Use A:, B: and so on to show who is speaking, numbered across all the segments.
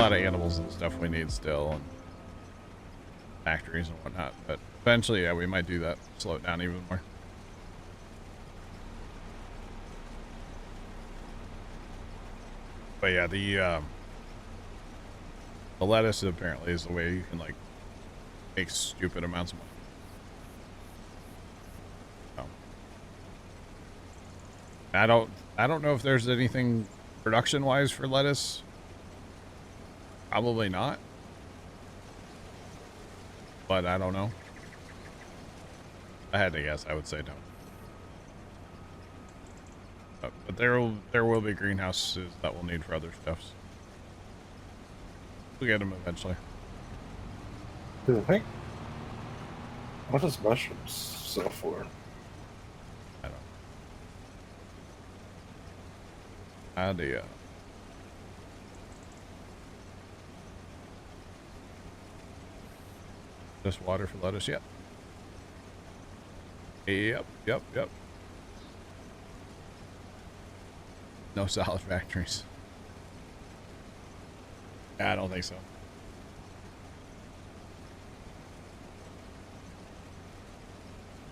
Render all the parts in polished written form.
A: lot of animals and stuff we need still, and factories and whatnot. But eventually, yeah, we might do that. Slow it down even more. But yeah, the lettuce apparently is the way you can like make stupid amounts of money. I don't know if there's anything production wise for lettuce. Probably not. But I don't know. I had to guess, I would say no. But there will be greenhouses that we'll need for other stuffs. We'll get them eventually.
B: I think. What does mushrooms sell for?
A: I don't know. Idea. Just water for lettuce, yep. Yep. No salad factories. I don't think so.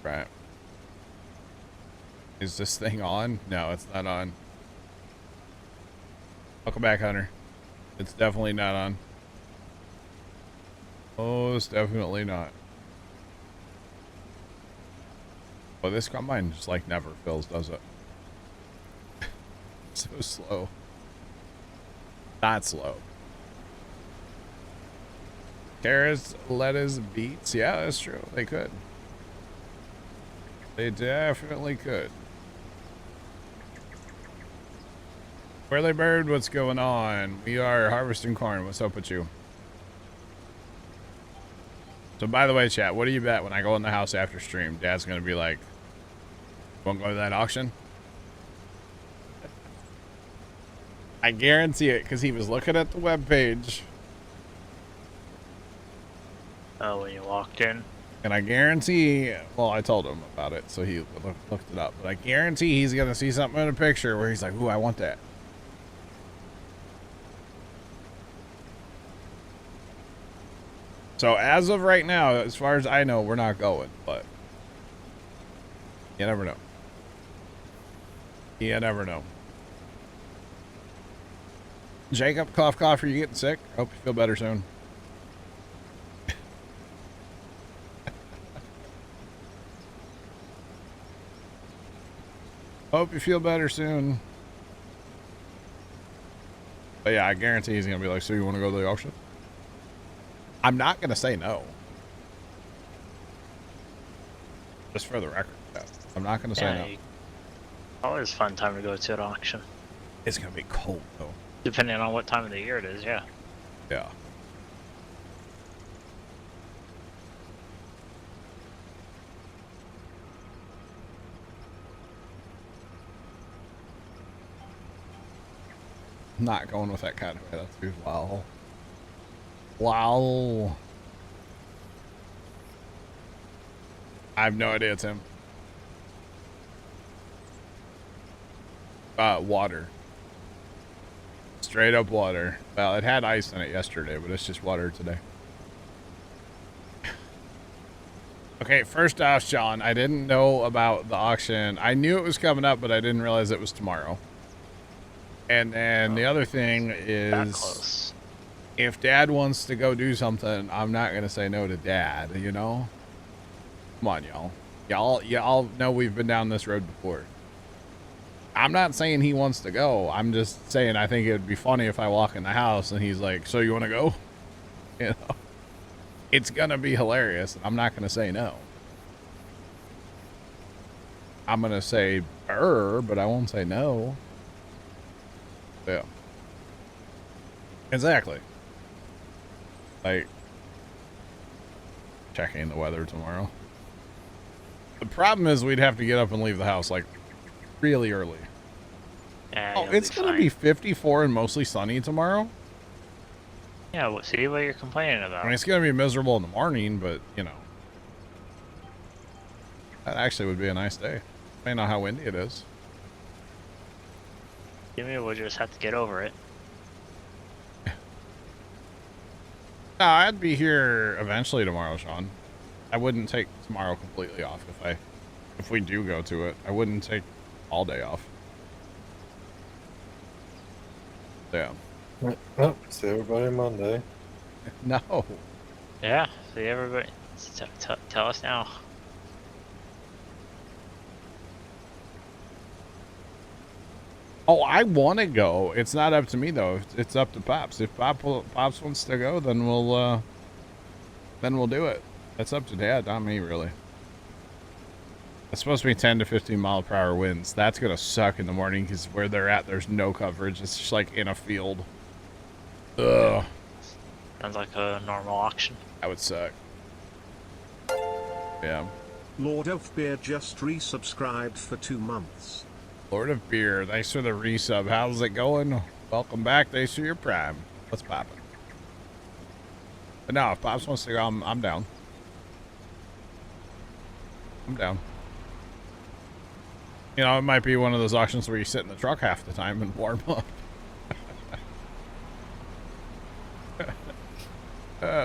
A: Right. Is this thing on? No, it's not on. Welcome back, Hunter. It's definitely not on. Oh, it's definitely not. Well, this combine just like never fills, does it? So slow. Not slow. Carrots, lettuce, beets. Yeah, that's true. They could. They definitely could. Whirly Bird, what's going on? We are harvesting corn. What's up with you? So, by the way, chat, what do you bet when I go in the house after stream? Dad's going to be like, won't go to that auction? I guarantee it, because he was looking at the webpage.
C: Oh, when you walked in?
A: And I guarantee, well, I told him about it, so he looked it up. But I guarantee he's going to see something in a picture where he's like, ooh, I want that. So as of right now, as far as I know, we're not going, but you never know. You never know. Jacob, cough, are you getting sick? Hope you feel better soon. Hope you feel better soon. But yeah, I guarantee he's going to be like, so you want to go to the auction? I'm not going to say no. Just for the record. I'm not going to say no.
C: Always a fun time to go to an auction.
A: It's going to be cold, though.
C: Depending on what time of the year it is, yeah.
A: Yeah. Not going with that kind of attitude. Wow. Wow. I have no idea, Tim. Water. Straight up water. Well, it had ice in it yesterday, but it's just water today. Okay, first off, Sean, I didn't know about the auction. I knew it was coming up, but I didn't realize it was tomorrow. And then the other thing is, if Dad wants to go do something, I'm not going to say no to Dad, you know? Come on, y'all. Y'all know we've been down this road before. I'm not saying he wants to go. I'm just saying I think it would be funny if I walk in the house and he's like, so you want to go? You know? It's going to be hilarious. I'm not going to say no. I'm going to say, but I won't say no. Yeah. Exactly. Like, checking the weather tomorrow. The problem is we'd have to get up and leave the house, like, really early.
C: Yeah,
A: it's going to be 54 and mostly sunny tomorrow.
C: Yeah, well, see what you're complaining about.
A: I mean, it's going to be miserable in the morning, but, you know. That actually would be a nice day. Depending on how windy it is.
C: Maybe we'll just have to get over it.
A: No, I'd be here eventually tomorrow, Sean. I wouldn't take tomorrow completely off if we do go to it. I wouldn't take all day off. Yeah.
B: Oh, see everybody Monday.
A: No.
C: Yeah, see everybody. Tell us now.
A: Oh, I want to go. It's not up to me though. It's up to Pops. If Pops wants to go, then we'll do it. That's up to Dad, not me, really. It's supposed to be 10 to 15 mile per hour winds. That's gonna suck in the morning because where they're at, there's no coverage. It's just like in a field. Ugh.
C: Sounds like a normal auction.
A: That would suck. Yeah.
D: Lord of Beer just resubscribed for 2 months.
A: Lord of Beer, thanks for the resub. How's it going? Welcome back. Thanks for your prime. What's poppin'? But no, if Pops wants to go, I'm down. I'm down. You know, it might be one of those auctions where you sit in the truck half the time and warm up.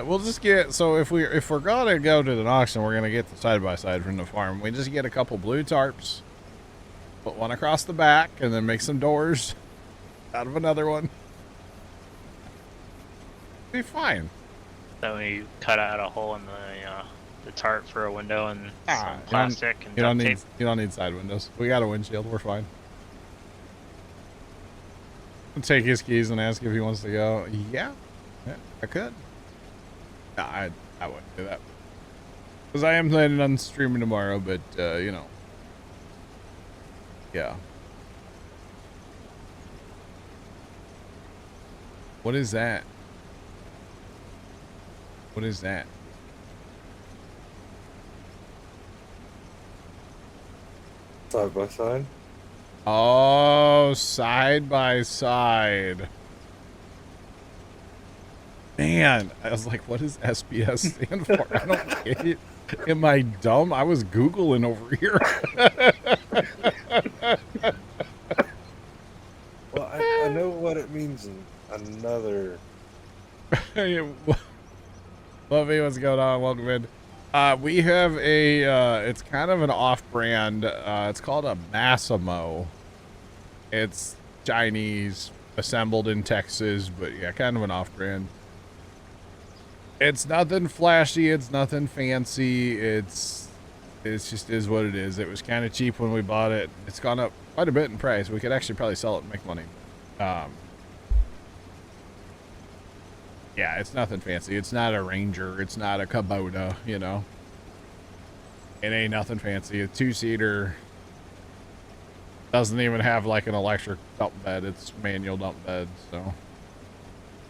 A: We'll just get, so if we're gonna go to an auction, we're gonna get the side by side from the farm. We just get a couple blue tarps, put one across the back, and then make some doors out of another one. Be fine.
C: Then we cut out a hole in the tarp for a window and some plastic and
A: you
C: duct
A: don't
C: tape.
A: need side windows. We got a windshield. We're fine. I'll take his keys and ask if he wants to go. Yeah, I could. No, I wouldn't do that. Because I am planning on streaming tomorrow, but, you know. Yeah. What is that? What is that?
B: Side by side.
A: Oh, side by side. Man, I was like, what does SBS stand for? I don't get it. Am I dumb? I was Googling over here.
B: Well, I know what it means in another.
A: Lovey, what's going on? Welcome in. We have a, it's kind of an off-brand. It's called a Massimo. It's Chinese, assembled in Texas, but yeah, kind of an off-brand. It's nothing flashy. It's nothing fancy. It's just is what it is. It was kind of cheap when we bought it. It's gone up quite a bit in price. We could actually probably sell it and make money. Yeah, it's nothing fancy. It's not a Ranger. It's not a Kubota, you know. It ain't nothing fancy. A 2-seater. Doesn't even have like an electric dump bed. It's manual dump bed, so.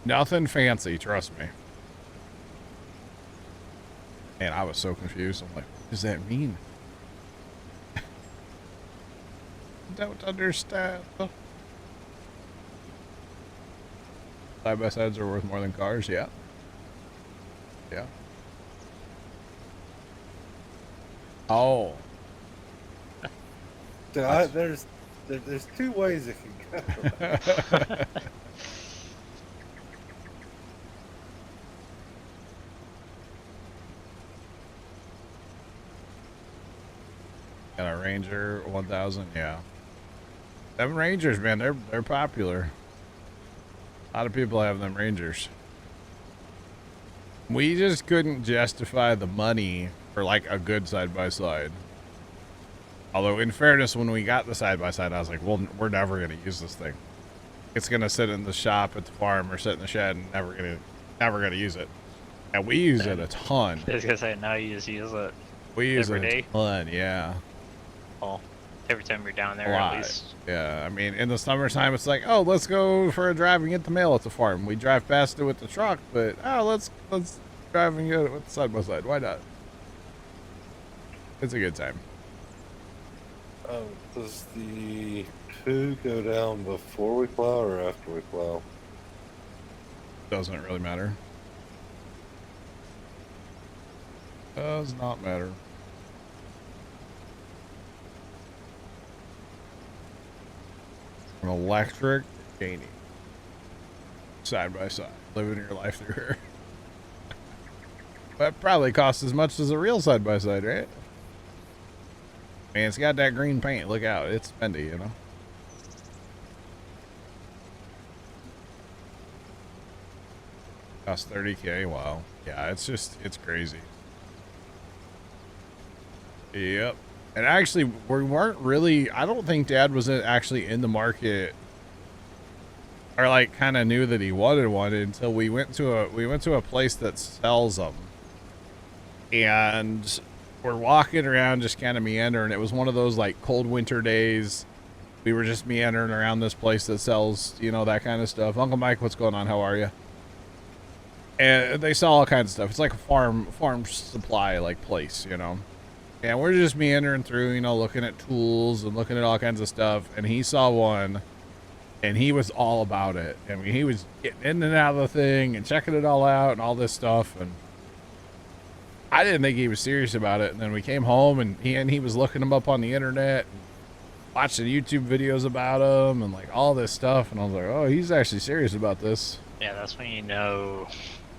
A: Nothing fancy, trust me. Man, I was so confused. I'm like, what does that mean? Don't understand. Side-by-sides are worth more than cars, yeah. Yeah. Oh.
B: So there's 2 ways it can go.
A: Got a Ranger 1000, yeah. Them Rangers, man, they're popular. A lot of people have them Rangers. We just couldn't justify the money for like a good side-by-side. Although in fairness, when we got the side-by-side, I was like, well, we're never going to use this thing. It's going to sit in the shop at the farm or sit in the shed and never going to use it. And we use it a ton.
C: I was gonna say, now you just use it
A: We use
C: every
A: it
C: day?
A: a ton, yeah.
C: Well, every time you're down
A: A
C: there, at
A: lot.
C: least.
A: Yeah, I mean, in the summertime, it's like, oh, let's go for a drive and get the mail at the farm. We drive past it with the truck, but oh, let's drive and get it with the side by side. Why not? It's a good time.
B: Does the poo go down before we plow or after we plow?
A: Doesn't really matter. Does not matter. An electric Janie. Side by side. Living your life through here. That probably costs as much as a real side by side, right? Man, it's got that green paint. Look out, it's spendy, you know. Cost 30K. Wow. Yeah, it's crazy. Yep. And actually, we weren't really. I don't think Dad was actually in the market, or like kind of knew that he wanted one until we went to a place that sells them, and we're walking around just kind of meandering. It was one of those like cold winter days. We were just meandering around this place that sells, you know, that kind of stuff. Uncle Mike, what's going on? How are you? And they sell all kinds of stuff. It's like a farm supply like place, you know. And we're just meandering through, you know, looking at tools and looking at all kinds of stuff. And he saw one, and he was all about it. I mean, he was getting in and out of the thing and checking it all out and all this stuff. And I didn't think he was serious about it. And then we came home, and he was looking them up on the internet, and watching YouTube videos about them and like all this stuff. And I was like, oh, he's actually serious about this.
C: Yeah, that's when you know.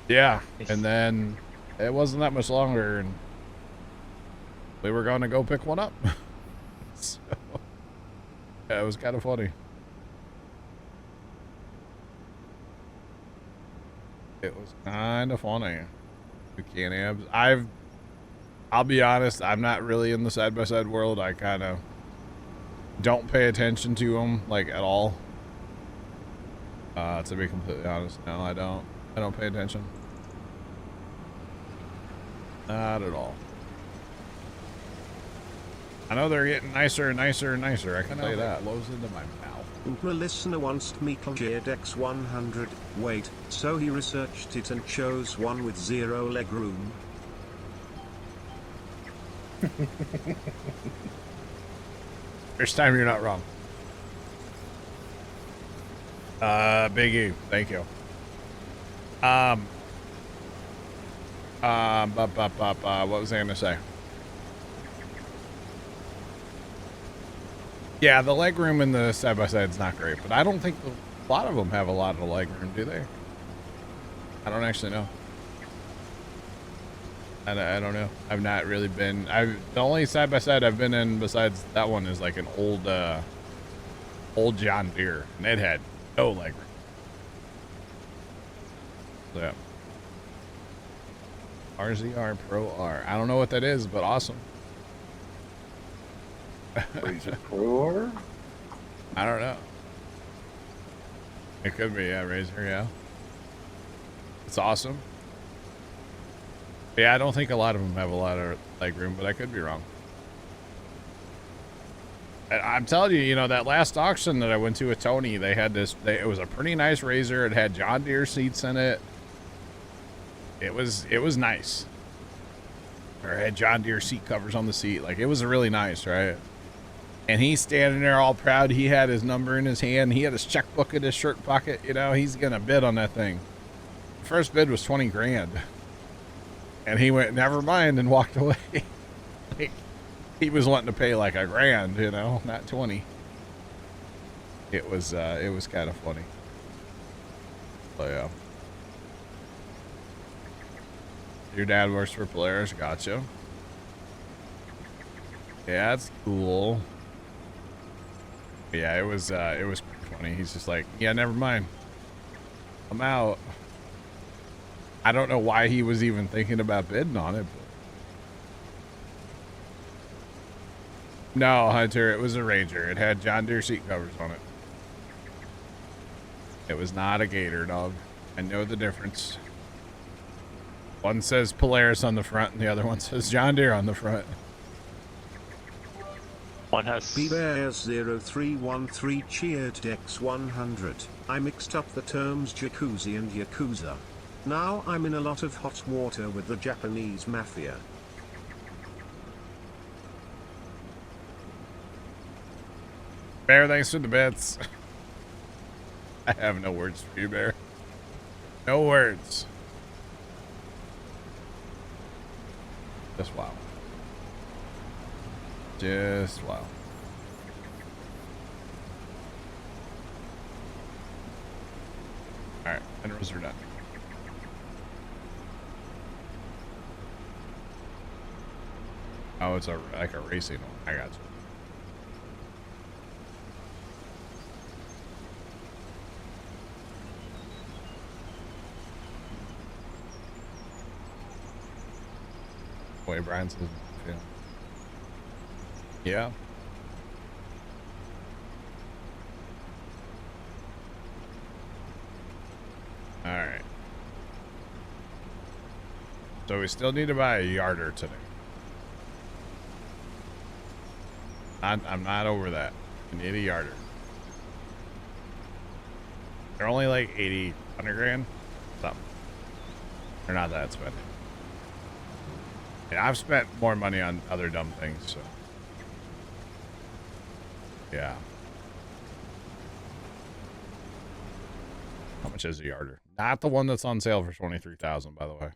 A: Yeah. And then it wasn't that much longer, and we were going to go pick one up. So, yeah, it was kind of funny. It was kind of funny. You can't have. I'll be honest, I'm not really in the side-by-side world. I kind of don't pay attention to them, like, at all. To be completely honest, no, I don't pay attention. Not at all. I know they're getting nicer and nicer and nicer. I can tell you that. Blows into my mouth.
D: A listener wants Metal Geared X100. Wait, so he researched it and chose one with 0 legroom.
A: First time you're not wrong. Big E, thank you. What was I gonna say? Yeah, the legroom in the side-by-side is not great, but I don't think a lot of them have a lot of legroom, do they? I don't actually know. I don't know. I've not really been. The only side-by-side I've been in besides that one is like an old John Deere, and it had no legroom. So, yeah. RZR Pro R. I don't know what that is, but awesome.
B: Razor Pro R?
A: I don't know. It could be, yeah, Razor, yeah. It's awesome. Yeah, I don't think a lot of them have a lot of leg room, but I could be wrong. I'm telling you, you know, that last auction that I went to with Tony, they had this, it was a pretty nice Razor. It had John Deere seats in it. It was nice. Or it had John Deere seat covers on the seat. Like, it was really nice, right? And he's standing there all proud. He had his number in his hand. He had his checkbook in his shirt pocket. You know, he's going to bid on that thing. The first bid was 20 grand. And he went, never mind, and walked away. He was wanting to pay like $1 grand, you know, not 20. It was kind of funny. So, yeah. Your dad works for Polaris. Gotcha. Yeah, that's cool. Yeah, it was pretty funny. He's just like, yeah, never mind. I'm out. I don't know why he was even thinking about bidding on it. But... No, Hunter, it was a Ranger. It had John Deere seat covers on it. It was not a Gator, dog. I know the difference. One says Polaris on the front, and the other one says John Deere on the front.
C: One has
D: BBears0313 cheered X100. I mixed up the terms jacuzzi and yakuza. Now I'm in a lot of hot water with the Japanese mafia.
A: Bear, thanks for the bits. I have no words for you, Bear. No words. Just wow. Just wow. Alright, minerals are done. Oh, it's like a racing one. I got you. Wait, Brian says, yeah. All right. So we still need to buy a yarder today. I'm not over that. We need a yarder. They're only like 80, 100 grand. Something. They're not that expensive. Yeah, I've spent more money on other dumb things, so. Yeah. How much is a yarder? Not the one that's on sale for 23,000, by the way.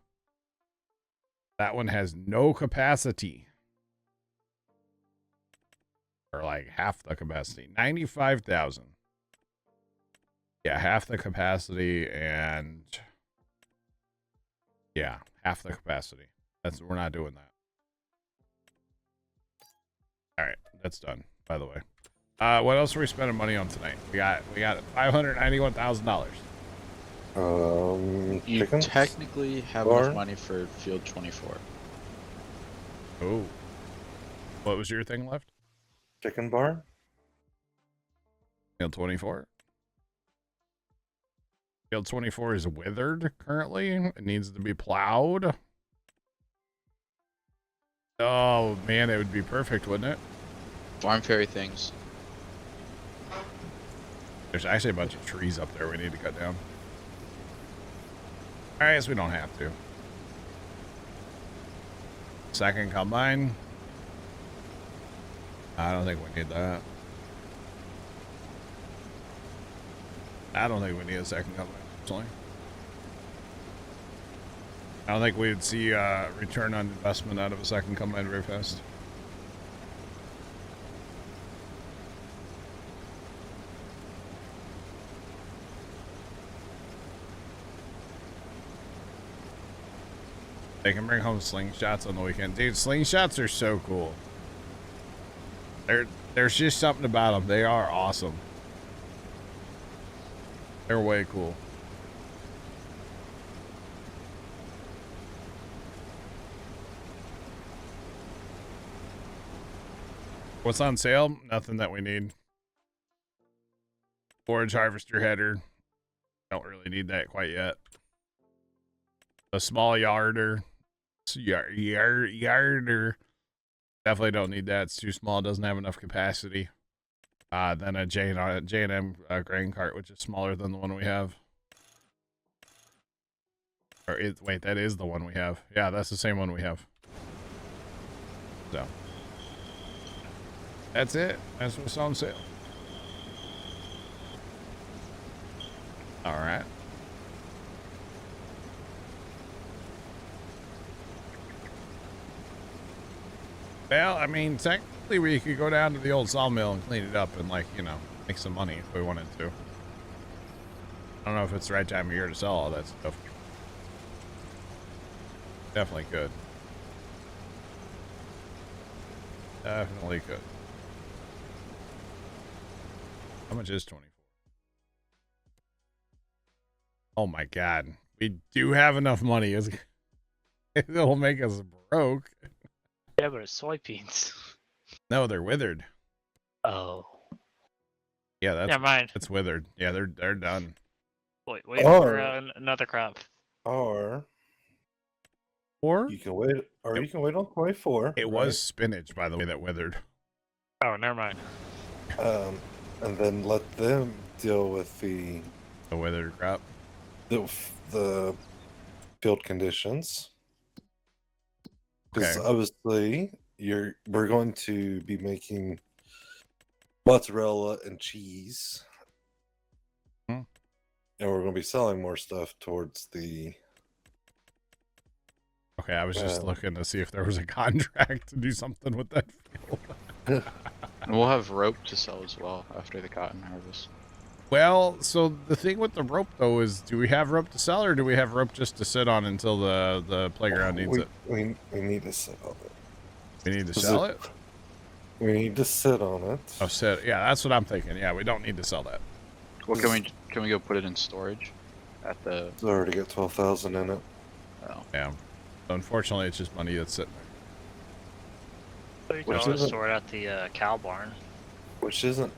A: That one has no capacity. Or like half the capacity. 95,000. Yeah, half the capacity and yeah, half the capacity. We're not doing that. All right, that's done, by the way. What else are we spending money on tonight? We got $591,000.
E: You
B: Chickens?
E: technically have
B: Barn?
E: enough money for field 24.
A: Oh. What was your thing left?
B: Chicken barn?
A: Field 24. Field 24 is withered currently. It needs to be plowed. Oh, man, it would be perfect, wouldn't it?
E: Farm fairy things.
A: There's actually a bunch of trees up there we need to cut down. I guess we don't have to. Second combine. I don't think we need that. I don't think we need a second combine, personally. I don't think we'd see return on investment out of a second combine very fast. They can bring home slingshots on the weekend. Dude, slingshots are so cool. There's just something about them. They are awesome. They're way cool. What's on sale? Nothing that we need. Forage harvester header. Don't really need that quite yet. A small yarder. Yarder. Definitely don't need that. It's too small. It doesn't have enough capacity. Then a J&M grain cart, which is smaller than the one we have. Or wait, that is the one we have. Yeah, that's the same one we have. So that's it. That's what's on sale. All right. Well, I mean, technically we could go down to the old sawmill and clean it up and, like, you know, make some money if we wanted to. I don't know if it's the right time of year to sell all that stuff. Definitely could. Definitely could. How much is 24? Oh my God. We do have enough money. It'll make us broke.
C: Yeah, but it's soybeans.
A: No, they're withered.
C: Oh.
A: Yeah, that's
C: Never mind.
A: it's withered. Yeah, they're done.
C: Wait
B: Oh.
C: for another crop.
B: Or
A: Or
B: you can wait, you can wait on 24.
A: it was spinach, by the way, that withered.
C: Oh, never mind.
B: And then let them deal with the
A: withered crop.
B: the field conditions. Because
A: Okay.
B: obviously we're going to be making mozzarella and cheese.
A: Hmm.
B: And we're going to be selling more stuff towards the...
A: Okay, I was just looking to see if there was a contract to do something with that field.
E: And we'll have rope to sell as well after the cotton harvest.
A: Well, so the thing with the rope, though, is do we have rope to sell or do we have rope just to sit on until the playground needs it?
B: We need to sell it.
A: We need to
B: Is
A: sell
B: it-
A: it?
B: We need to sit on it.
A: Oh, shit. Yeah, that's what I'm thinking. Yeah, we don't need to sell that.
E: Well, can we go put it in storage at the?
B: It's already got 12,000 in it.
E: Oh,
A: Yeah. So unfortunately, it's just money that's sitting there.
C: You can
B: Which
C: always
B: isn't-
C: store it at the cow barn.
B: Which isn't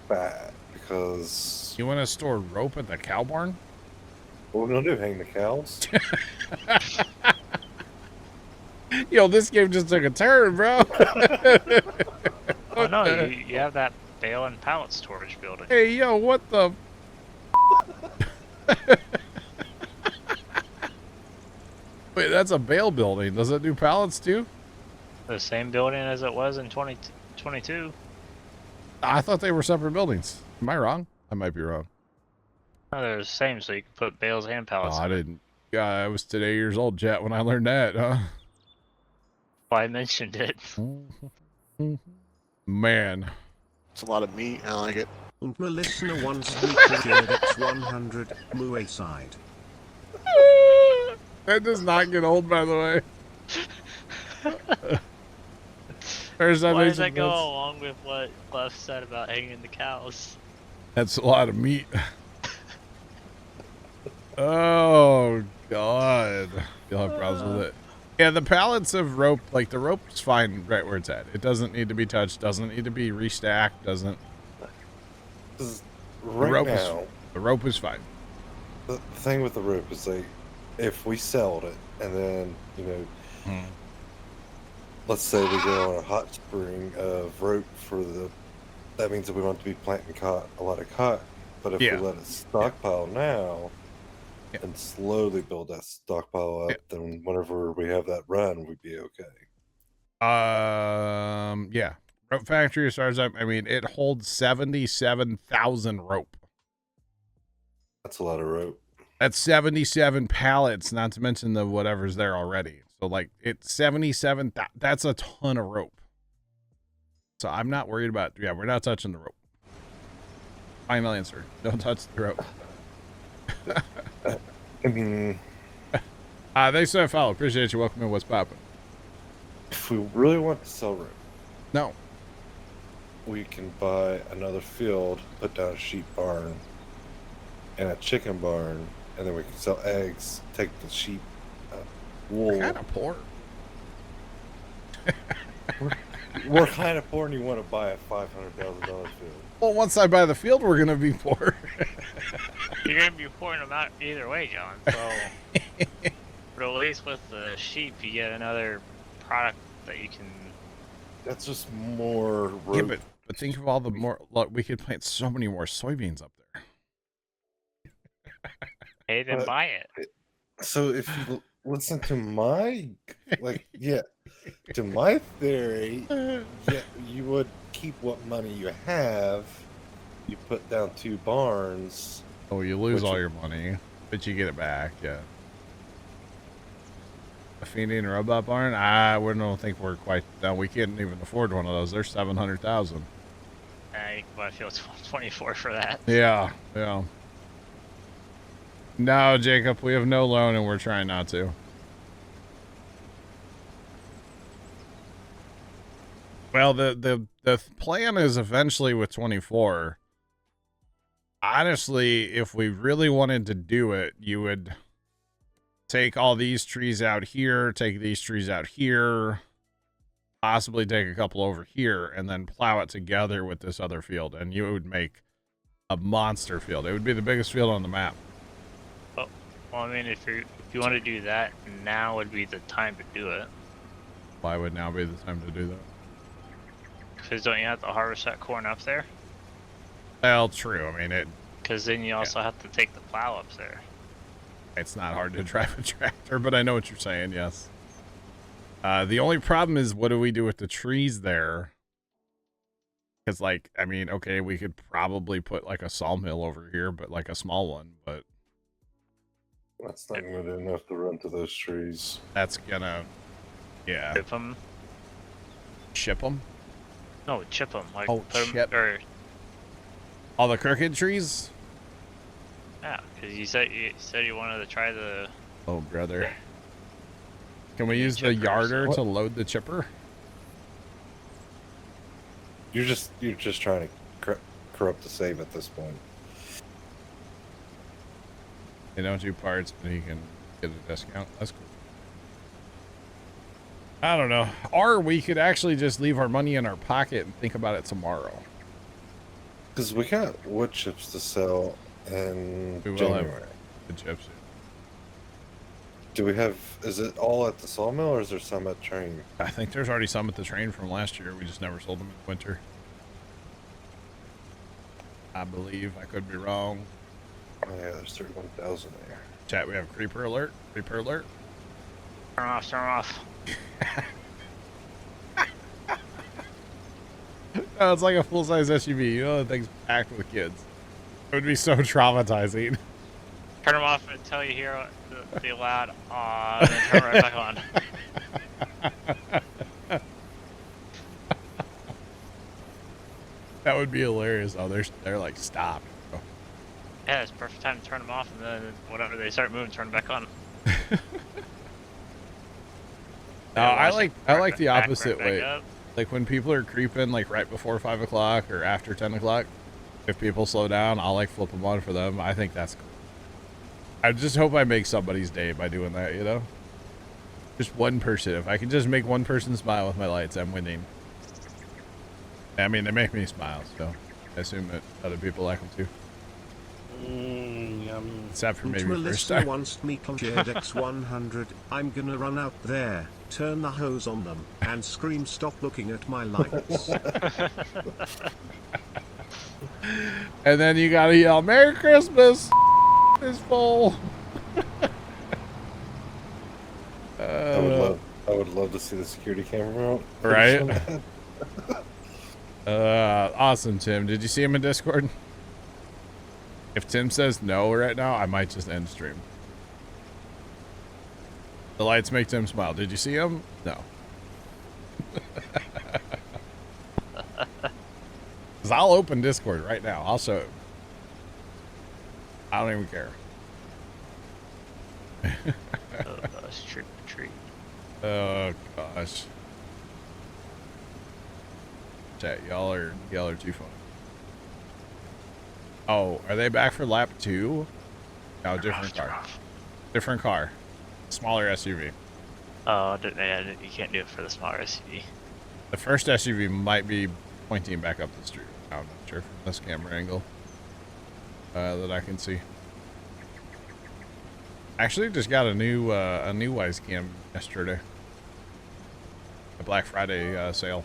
B: bad because
A: You want to store rope at the cow barn?
B: what we're gonna do, hang the cows?
A: Yo, this game just took a turn, bro.
C: Oh no, you have that bale and pallet storage building.
A: Hey, yo, what the? Wait, that's a bale building. Does it do pallets too?
C: The same building as it was in 2022.
A: I thought they were separate buildings. Am I wrong? I might be wrong.
C: No, they're the same, so you can put bales and
A: Oh,
C: pallets.
A: I
C: in it.
A: didn't. Yeah, I was today years old, chat, when I learned that, huh?
C: Well, I mentioned it.
A: Man.
F: It's a lot of meat. I like it.
D: And my listener wants me to share X 100 Muay side.
A: That does not get old, by the way. There's that
C: Why
A: makes
C: does that
A: some
C: go
A: sense.
C: along with what Clef said about hanging the cows?
A: That's a lot of meat. Oh, God. You'll have problems with it. Yeah, the pallets of rope, like the rope's fine right where it's at. It doesn't need to be touched, doesn't need to be restacked, doesn't.
B: 'Cause
A: The
B: right
A: rope
B: now,
A: is the rope is fine.
B: the thing with the rope is like, if we sold it and then let's say we go on a hot spring of rope for the, that means that we want to be planting a lot of cotton. But if
A: Yeah.
B: we let it stockpile now
A: Yeah.
B: and slowly build that stockpile up,
A: Yeah.
B: then whenever we have that run, we'd be okay.
A: Yeah. Rope factory starts up. I mean, it holds 77,000 rope.
B: That's a lot of rope.
A: That's 77 pallets, not to mention the whatever's there already. So, like, it's 77. That's a ton of rope. So, I'm not worried about. Yeah, we're not touching the rope. Final answer. Don't touch the rope.
B: I mean,
A: Thanks for that follow. Appreciate you. Welcome in. What's popping?
B: if we really want to sell rope,
A: No.
B: we can buy another field, put down a sheep barn and a chicken barn, and then we can sell eggs, take the sheep wool.
A: Kind of poor.
B: We're kind of poor and you want to buy a $500,000 field.
A: Well, once I buy the field, we're going to be poor.
C: You're gonna be pouring them out either way, John. So, but at least with the sheep, you get another product that you can.
B: That's just more rope.
A: Yeah, but think of all the more. Look, we could plant so many more soybeans up there.
C: Hey, then
B: But-
C: buy it.
B: So if you listen to my, to my theory, yeah, you would keep what money you have. You put down 2 barns.
A: Oh, you lose
B: Which
A: all
B: one?
A: your money, but you get it back. Yeah. A feeding robot barn? We don't think we're quite done. We can't even afford one of those. They're 700,000.
C: You can buy a field 24 for that.
A: Yeah, yeah. No, Jacob, we have no loan, and we're trying not to. Well, the plan is eventually with 24. Honestly, if we really wanted to do it, you would take all these trees out here, take these trees out here, possibly take a couple over here, and then plow it together with this other field, and you would make a monster field. It would be the biggest field on the map.
C: Well, I mean, if you want to do that, now would be the time to do it.
A: Why would now be the time to do that?
C: Because don't you have to harvest that corn up there?
A: Well, true. I mean,
C: Because then you also have to take the plow up there.
A: it's not hard to drive a tractor, but I know what you're saying, yes. The only problem is, what do we do with the trees there? Because, like, I mean, okay, we could probably put, like, a sawmill over here, but, like, a small one, but
B: That's not going to do enough to run to those trees.
A: that's gonna, yeah.
C: Chip them.
A: Ship them?
C: No, chip them. Like,
A: Oh,
C: put 'em-
A: chip.
C: Or,
A: All the crooked trees?
C: yeah, because you said you wanted to try the.
A: Oh, brother. Can we use the
C: Chippers.
A: yarder
B: What?
A: to load the chipper?
B: You're just trying to corrupt the save at this point.
A: They don't do parts, but he can get a discount. That's cool. I don't know. Or we could actually just leave our money in our pocket and think about it tomorrow.
B: Because we got wood chips to sell in
A: We will
B: January.
A: have the chips.
B: Do we have? Is it all at the sawmill, or is there some at train?
A: I think there's already some at the train from last year. We just never sold them in the winter. I believe. I could be wrong.
B: Oh yeah, there's 31,000 there.
A: Chat, we have creeper alert. Creeper alert.
C: Turn off, turn off.
A: No, it's like a full-size SUV. You know, the thing's packed with kids. It would be so traumatizing.
C: Turn them off until you hear the loud and then turn right back on.
A: That would be hilarious. Oh, they're like, stop. Oh.
C: Yeah, it's perfect time to turn them off, and then whenever they start moving, turn them back on.
A: No, I like the opposite way.
C: Up.
A: Like when people are creeping, like right before 5 o'clock or after 10 o'clock, if people slow down, I'll like flip them on for them. I think that's cool. I just hope I make somebody's day by doing that, you know? Just one person. If I can just make one person smile with my lights, I'm winning. I mean, they make me smile, so I assume that other people like them too.
F: Yum.
A: Except for maybe
D: To a
A: first
D: listener
A: time.
D: once me cleared X100, I'm gonna run out there, turn the hose on them, and scream stop looking at my lights.
A: And then you gotta yell, Merry Christmas! Is full.
B: I would love to see the security camera.
A: Right? Awesome, Tim. Did you see him in Discord? If Tim says no right now, I might just end stream. The lights make Tim smile. Did you see him? No. Because I'll open Discord right now. I'll show him. I don't even care.
C: Oh, gosh, trick or treat.
A: Oh gosh. Chat, y'all are too funny. Oh, are they back for lap 2? No, different car. Different car. Smaller SUV.
C: Oh, you can't do it for the smaller SUV.
A: The first SUV might be pointing back up the street. I'm not sure from this camera angle that I can see. Actually, just got a new Wise Cam yesterday. A Black Friday sale.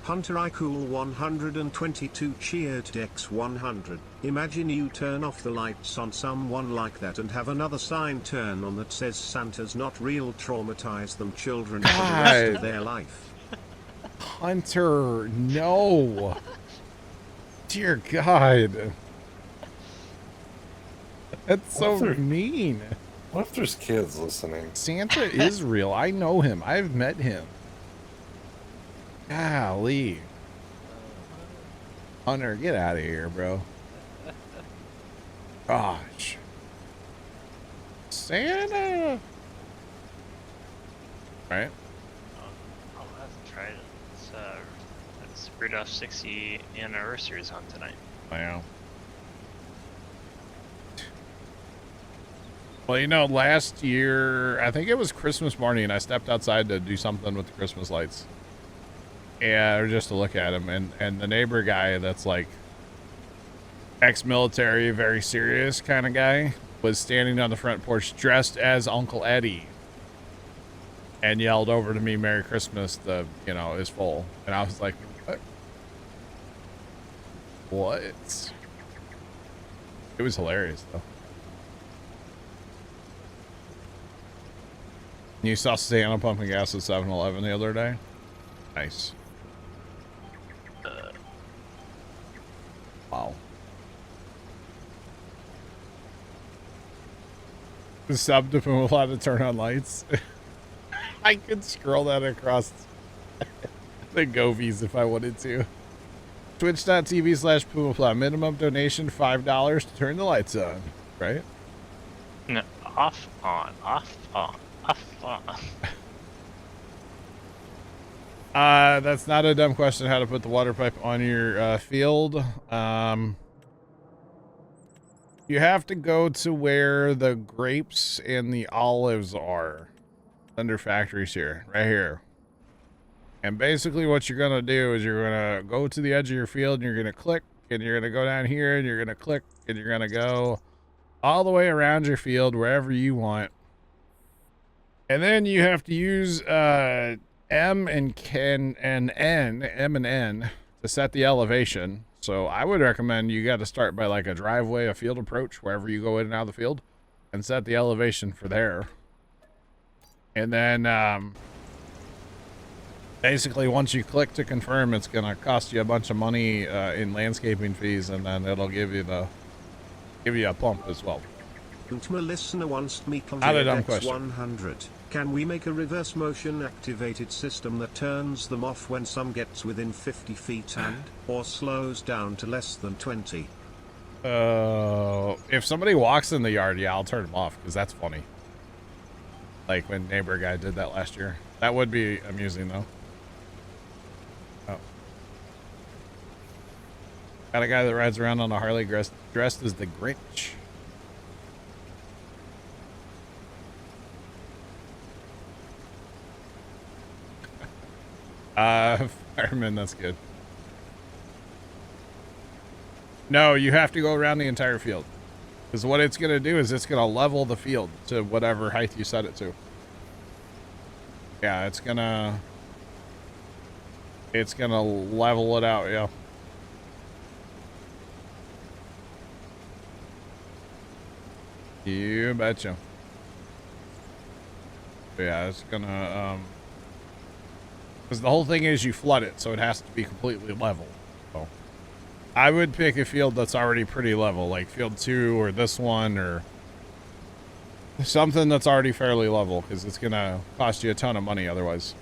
D: Hunter I Cool 122 cheered X100. Imagine you turn off the lights on someone like that and have another sign turn on that says Santa's not real, traumatize them children for the rest of their life.
A: Hunter, no. Dear God. That's so mean.
B: What if there's kids listening?
A: Santa is real. I know him. I've met him. Golly. Hunter, get out of here, bro. Gosh. Santa. Right?
C: I'll have to try it. It's Rudolph's 60 anniversary is on tonight.
A: Wow. Well, you know, last year, I think it was Christmas morning, I stepped outside to do something with the Christmas lights. Yeah, or just to look at them. And the neighbor guy that's like ex-military, very serious kind of guy, was standing on the front porch dressed as Uncle Eddie and yelled over to me, Merry Christmas, is full. And I was like, what? What? It was hilarious, though. You saw Santa pumping gas at 7-Eleven the other day? Nice. Wow. The sub to Puma Plow to turn on lights. I could scroll that across the Govies if I wanted to. Twitch.tv/Puma Plow. Minimum donation $5 to turn the lights on. Right?
C: No, off, on, off, on, off, on.
A: That's not a dumb question, how to put the water pipe on your field. You have to go to where the grapes and the olives are. Under factories here, right here. And basically what you're going to do is you're going to go to the edge of your field and you're going to click and you're going to go down here and you're going to click and you're going to go all the way around your field wherever you want. And then you have to use M and N to set the elevation. So I would recommend you got to start by like a driveway, a field approach, wherever you go in and out of the field, and set the elevation for there. And then basically once you click to confirm, it's going to cost you a bunch of money in landscaping fees, and then it'll give you a pump as well.
D: My listener wants me to
A: Not a dumb question.
D: 100. Can we make a reverse motion activated system that turns them off when some gets within 50 feet and or slows down to less than 20?
A: If somebody walks in the yard, yeah, I'll turn them off because that's funny. Like when neighbor guy did that last year. That would be amusing though. Oh. Got a guy that rides around on a Harley dressed as the Grinch. Fireman, that's good. No, you have to go around the entire field. Because what it's going to do is it's going to level the field to whatever height you set it to. Yeah, it's going to level it out, yeah. You betcha. But yeah, it's going to, because the whole thing is you flood it, so it has to be completely level. So I would pick a field that's already pretty level, like field 2 or this one or something that's already fairly level, because it's going to cost you a ton of money otherwise.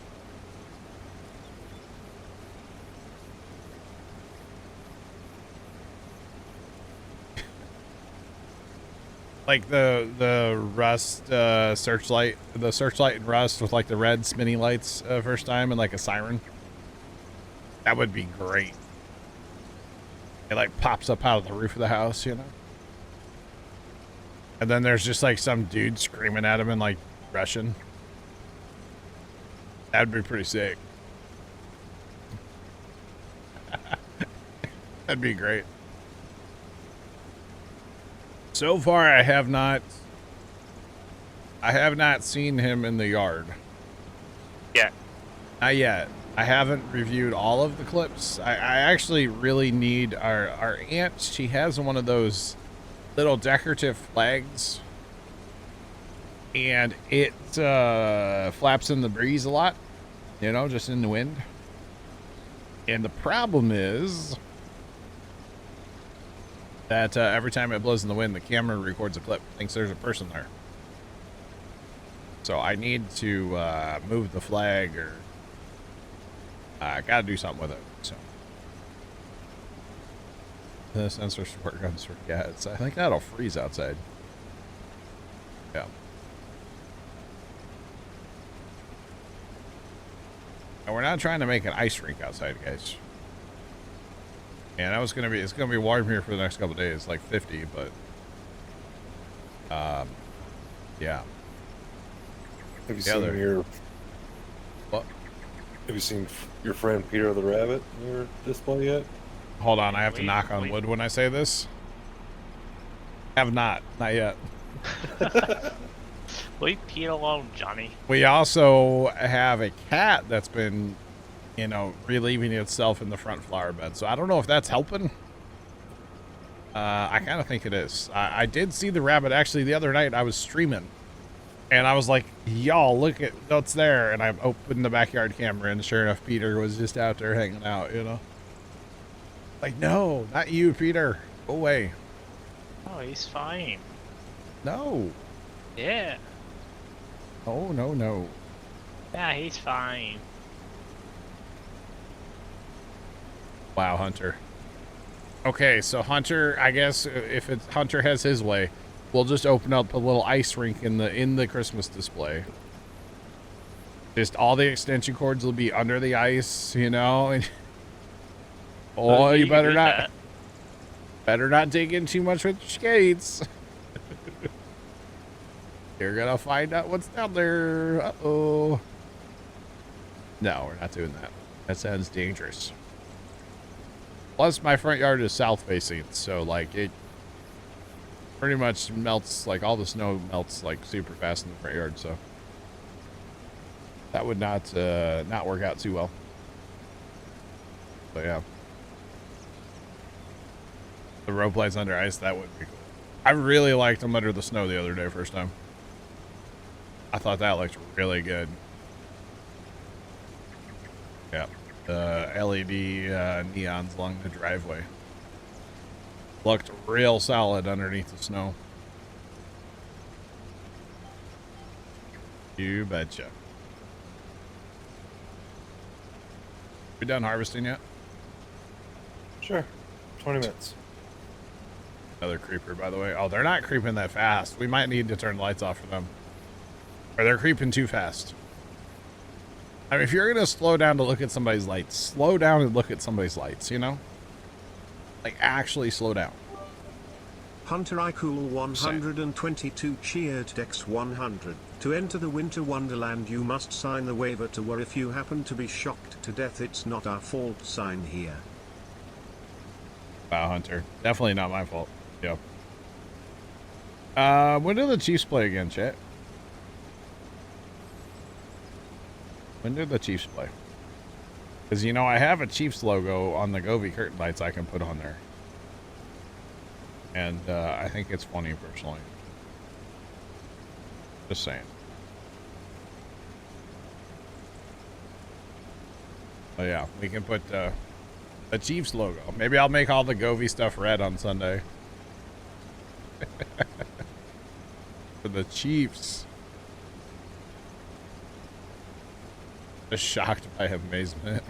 A: Like the Rust searchlight, the searchlight in Rust with like the red spinny lights first time and like a siren. That would be great. It like pops up out of the roof of the house, you know? And then there's just like some dude screaming at him in like Russian. That'd be pretty sick. That'd be great. So far, I have not seen him in the yard.
C: Yeah.
A: Not yet. I haven't reviewed all of the clips. I actually really need our aunt. She has one of those little decorative flags, and it flaps in the breeze a lot, you know, just in the wind. And the problem is that every time it blows in the wind, the camera records a clip, thinks there's a person there. So I need to move the flag, or I gotta do something with it. So the sensor sport guns for cats. I think that'll freeze outside. Yeah. And we're not trying to make an ice rink outside, guys. And it's gonna be warm here for the next couple of days, like 50, but yeah.
B: Have you seen your
A: what?
B: Have you seen your friend Peter the Rabbit in your display yet?
A: Hold on, I have to knock on wood when I say this. Have not yet.
C: Leave Pete alone, Johnny.
A: We also have a cat that's been, you know, relieving itself in the front flower bed. So I don't know if that's helping. I kind of think it is. I did see the rabbit actually the other night. I was streaming, and I was like, y'all, look at what's there. And I opened the backyard camera, and sure enough, Peter was just out there hanging out, you know. Like, no, not you, Peter. Go away.
C: Oh, he's fine.
A: No.
C: Yeah.
A: Oh, no.
C: Yeah, he's fine.
A: Wow, Hunter. Okay, so Hunter, I guess if it's Hunter has his way, we'll just open up a little ice rink in the Christmas display. Just all the extension cords will be under the ice, you know. And oh, you
C: can
A: better
C: do
A: not,
C: that.
A: better not dig in too much with your skates. You're gonna find out what's down there. Uh-oh. No, we're not doing that. That sounds dangerous. Plus, my front yard is south facing, so like it pretty much melts. Like all the snow melts like super fast in the front yard, so that would not work out too well. But yeah, the rope lights under ice, that would be cool. I really liked them under the snow the other day, first time. I thought that looked really good. Yeah, the LED neons along the driveway looked real solid underneath the snow. You betcha. We done harvesting yet?
B: Sure. 20 minutes.
A: Another creeper, by the way. Oh, they're not creeping that fast. We might need to turn the lights off for them. Or they're creeping too fast. I mean, if you're going to slow down to look at somebody's lights, slow down and look at somebody's lights, you know? Like, actually slow down.
D: Hunter iCool 122 cheered Dex 100. To enter the Winter Wonderland you must sign the waiver to where if you happen to be shocked to death it's not our fault sign here.
A: Wow, Hunter. Definitely not my fault. Yep. When do the Chiefs play again, chat? When did the Chiefs play? Because, you know, I have a Chiefs logo on the Govee curtain lights I can put on there. And I think it's funny, personally. Just saying. Oh, yeah. We can put a Chiefs logo. Maybe I'll make all the Govee stuff red on Sunday. For the Chiefs. Just shocked by amazement.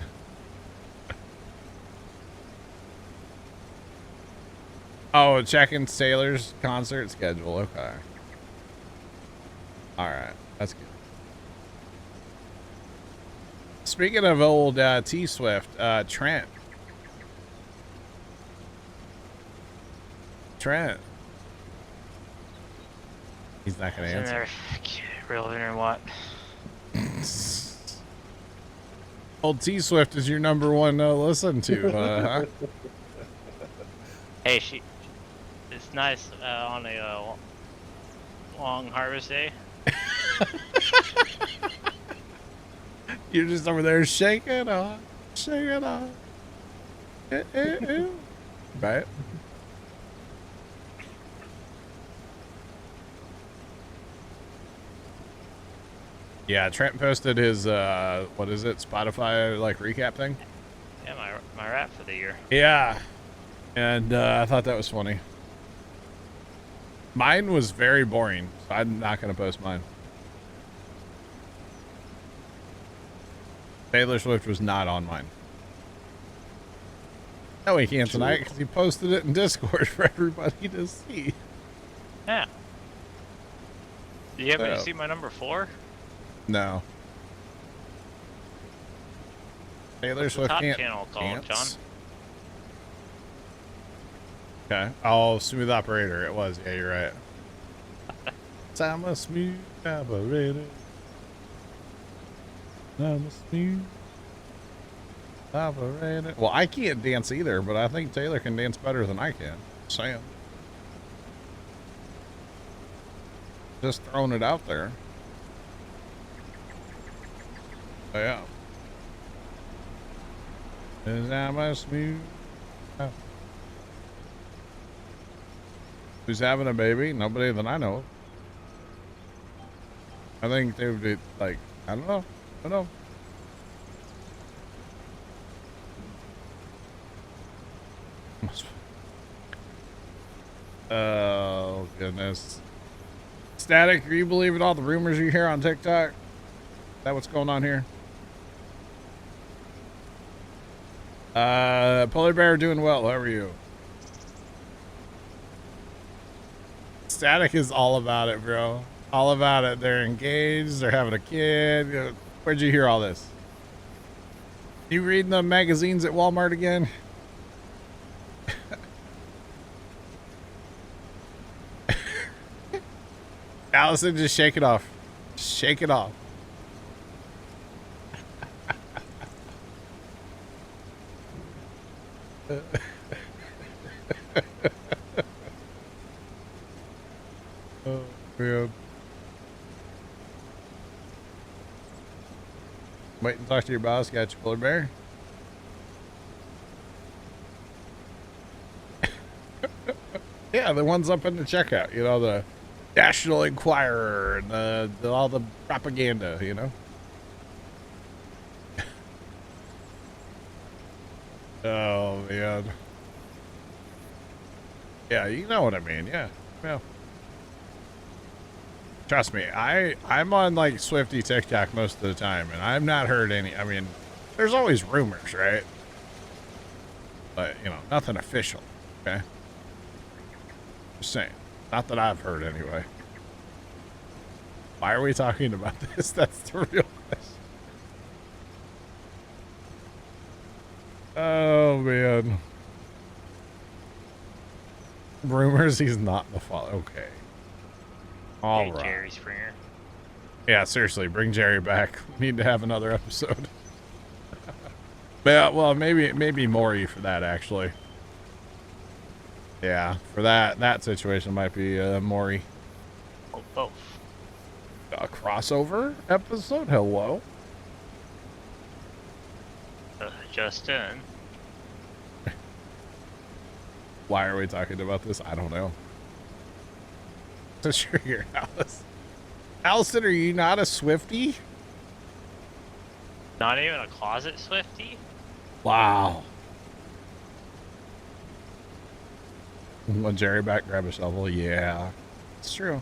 A: Oh, checking Sailor's concert schedule. Okay. All right. That's good. Speaking of old T-Swift, Trent. He's not going to answer.
C: Relevant or what?
A: Old T-Swift is your number one listen to, huh?
C: Hey, it's nice on a long harvest day.
A: You're just over there shaking on. Right? Yeah, Trent posted his, what is it, Spotify, like, recap thing?
C: Yeah, my rap for the year.
A: Yeah. And I thought that was funny. Mine was very boring, so I'm not going to post mine. Taylor Swift was not on mine. No, he can't tonight because he posted it in Discord for everybody to see.
C: Yeah. Do you happen to see my number 4?
A: No. Taylor Swift
C: top
A: can't
C: channel called,
A: dance.
C: John.
A: Okay. Oh, smooth operator. It was. Yeah, you're right. I'm a smooth operator. I'm a smooth operator. Well, I can't dance either, but I think Taylor can dance better than I can. Sam. Just throwing it out there. Oh, yeah. I'm a smooth. Who's having a baby? Nobody that I know of. I think they would be like, I don't know. Oh, goodness. Static, are you believing all the rumors you hear on TikTok? Is that what's going on here? Polar Bear doing well. How are you? Static is all about it, bro. All about it. They're engaged. They're having a kid. Where'd you hear all this? You reading the magazines at Walmart again? Allison, just shake it off. Shake it off. Oh, man. Wait and talk to your boss. Got your polar bear. Yeah, the ones up in the checkout. You know, the National Enquirer and all the propaganda. You know. Oh man. Yeah, you know what I mean. Yeah. Well. Trust me, I'm on like Swifty TikTok most of the time, and I've not heard any. I mean, there's always rumors, right? But you know, nothing official. Okay. Just saying. Not that I've heard anyway. Why are we talking about this? That's the real question. Oh man. Rumors he's not in the fall. Okay. All
C: Hey,
A: right.
C: Jerry Springer.
A: Yeah, seriously, bring Jerry back. We need to have another episode. Well, maybe Maury for that actually. Yeah, for that situation might be Maury.
C: Oh, both.
A: A crossover episode? Hello?
C: Just in.
A: Why are we talking about this? I don't know. So sure you're Alice. Allison, are you not a Swiftie?
C: Not even a closet Swifty?
A: Wow. Want Jerry back, grab a shovel? Yeah. It's true.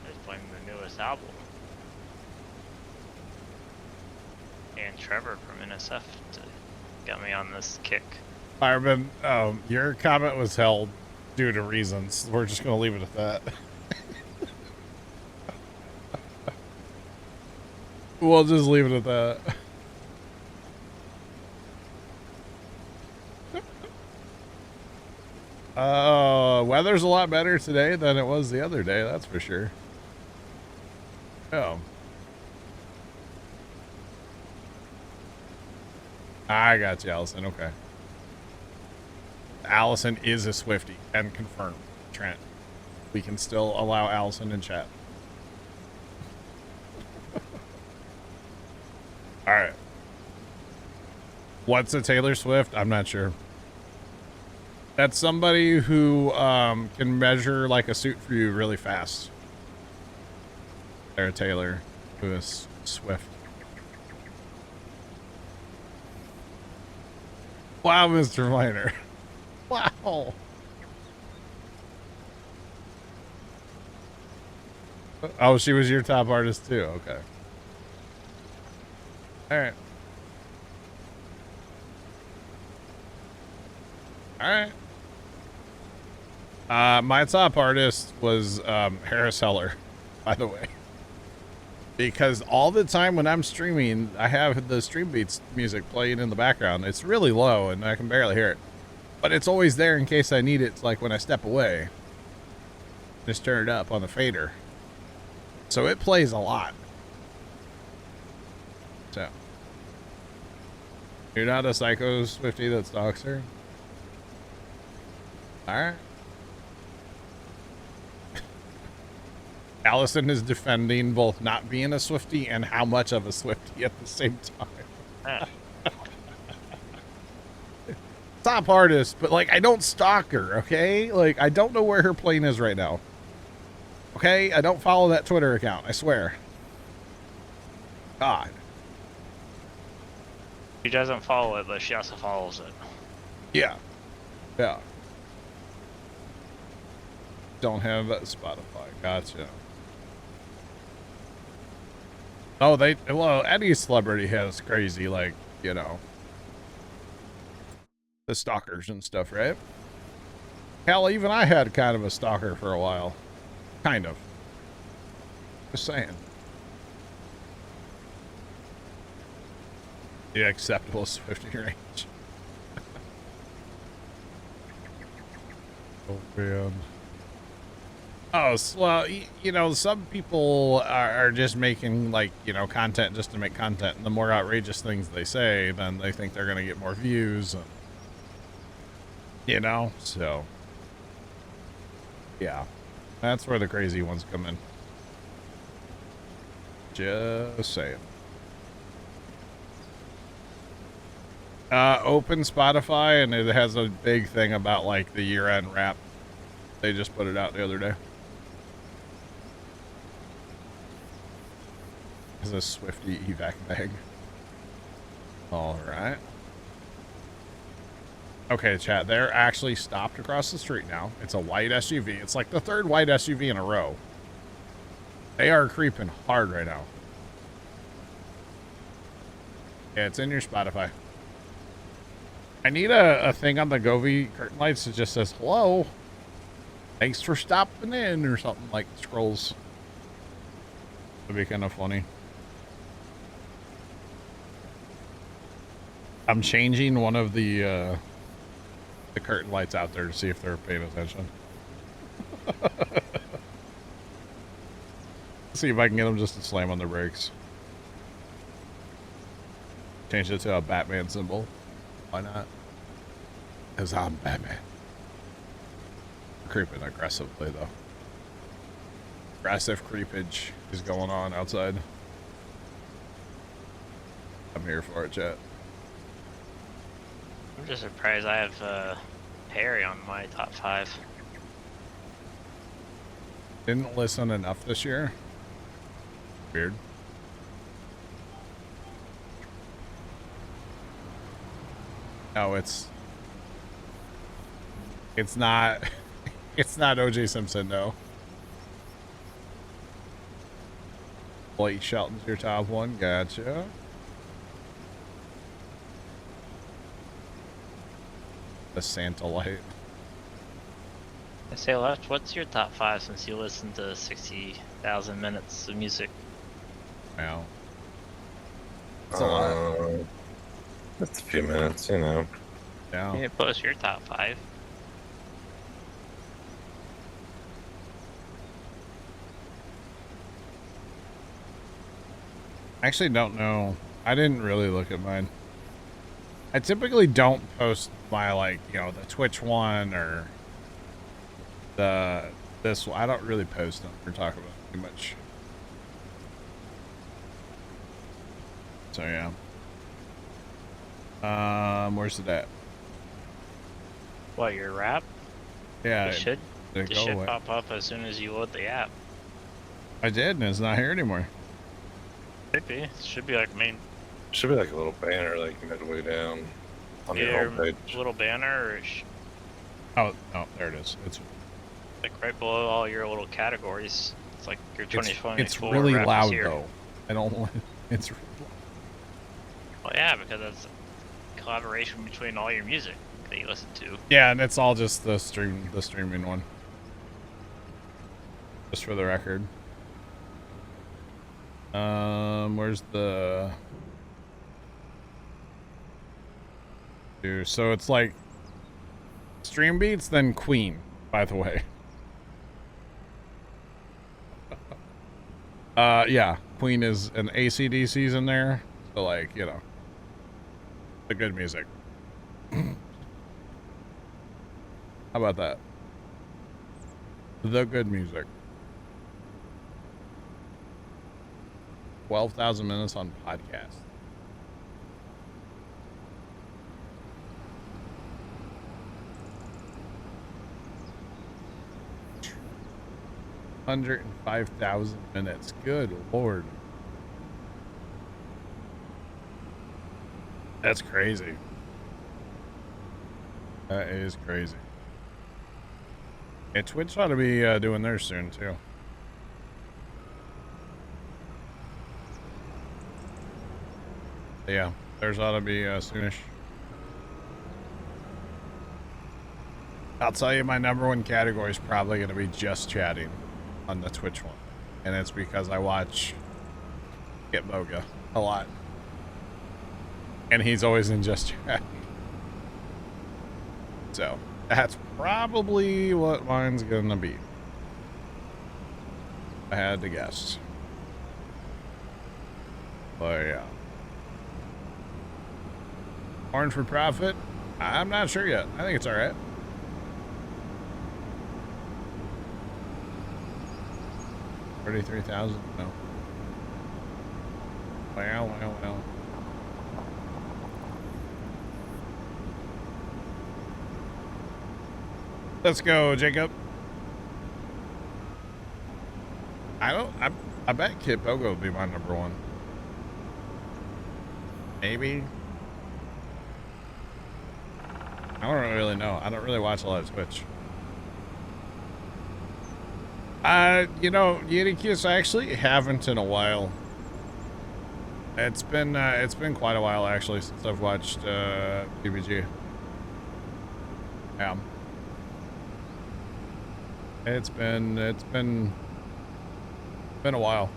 C: Just playing the newest album. And Trevor from NSF got me on this kick.
A: Fireman, your comment was held due to reasons. We're just going to leave it at that. We'll just leave it at that. Weather's a lot better today than it was the other day, that's for sure. Oh. I got you, Allison. Okay. Allison is a Swiftie and confirmed. Trent, we can still allow Allison in chat. All right. What's a Taylor Swift? I'm not sure. That's somebody who can measure like a suit for you really fast. They're a Taylor who is Swift. Wow, Mr. Miner. Wow. Oh, she was your top artist too. Okay. All right. All right. My top artist was Harris Heller, by the way. Because all the time when I'm streaming, I have the Stream Beats music playing in the background. It's really low and I can barely hear it. But it's always there in case I need it, like when I step away. Just turn it up on the fader. So it plays a lot. So. You're not a psycho Swiftie that stalks her? Alright. Allison is defending both not being a Swiftie and how much of a Swiftie at the same time. Top artist, but like I don't stalk her, okay? Like I don't know where her plane is right now. Okay? I don't follow that Twitter account, I swear. God.
C: She doesn't follow it, but she also follows it.
A: Yeah. Yeah. Don't have Spotify. Gotcha. Oh, well, any celebrity has crazy, like, you know, the stalkers and stuff, right? Hell, even I had kind of a stalker for a while. Kind of. Just saying. The acceptable Swifty range. Oh man. Oh, well, you know, some people are just making, like, you know, content just to make content. And the more outrageous things they say, then they think they're going to get more views. And, you know, so. Yeah. That's where the crazy ones come in. Just saying. Open Spotify, and it has a big thing about, like, the year-end wrap. They just put it out the other day. Is a Swifty evac bag. Alright. Okay, chat. They're actually stopped across the street now. It's a white SUV. It's like the third white SUV in a row. They are creeping hard right now. Yeah, it's in your Spotify. I need a thing on the Govee curtain lights that just says, hello. Thanks for stopping in, or something like scrolls. That'd be kind of funny. I'm changing one of the curtain lights out there to see if they're paying attention. See if I can get them just to slam on the brakes. Change it to a Batman symbol. Why not? Because I'm Batman. Creeping aggressively, though. Aggressive creepage is going on outside. I'm here for it, chat.
C: I'm just surprised I have Perry on my top 5.
A: Didn't listen enough this year. Weird. No, it's not it's not OJ Simpson, no. Blake Shelton's your top 1, gotcha. The Santa light.
C: I say, Left, what's your top 5 since you listened to 60,000 minutes of music?
A: Wow. That's a lot.
B: That's a few minutes, you know.
A: Yeah.
C: You can post your top 5.
A: I actually don't know. I didn't really look at mine. I typically don't post my, like, you know, the Twitch one or this one. I don't really post them or talk about it too much. So yeah. Where's it at?
C: What, your rap?
A: Yeah.
C: It should
A: Did it
C: it
A: go
C: should
A: away?
C: pop up as soon as you load the app.
A: I did, and it's not here anymore.
C: Should be. It should be like main
B: Should be like a little banner, like midway down on your
C: either
B: homepage.
C: little banner or
A: Oh, there it is. It's
C: like right below all your little categories. It's like your 2024
A: it's really
C: rap is
A: loud
C: here.
A: though. I don't want it's really loud.
C: Well, yeah, because it's a collaboration between all your music that you listen to.
A: Yeah, and it's all just the streaming one. Just for the record. Where's the so it's like Stream Beats, then Queen, by the way. Yeah, Queen is an AC/DC's in there, so like, you know, the good music. How about that? The good music. 12,000 minutes on podcast. $105,000 minutes. Good Lord. That's crazy. That is crazy. Hey, Twitch ought to be doing theirs soon, too. Yeah, theirs ought to be soonish. I'll tell you, my #1 category is probably going to be just chatting on the Twitch one. And it's because I watch Get Boga a lot. And he's always in just chat. So that's probably what mine's gonna be. I had to guess. But yeah. Orange for profit? I'm not sure yet. I think it's alright. $33,000? No. Well. Let's go, Jacob. I bet Kid Pogo would be my number one. Maybe. I don't really know. I don't really watch a lot of Twitch. You know, Yetikius, I actually haven't in a while. It's been quite a while actually since I've watched PBG. Yeah. It's been a while.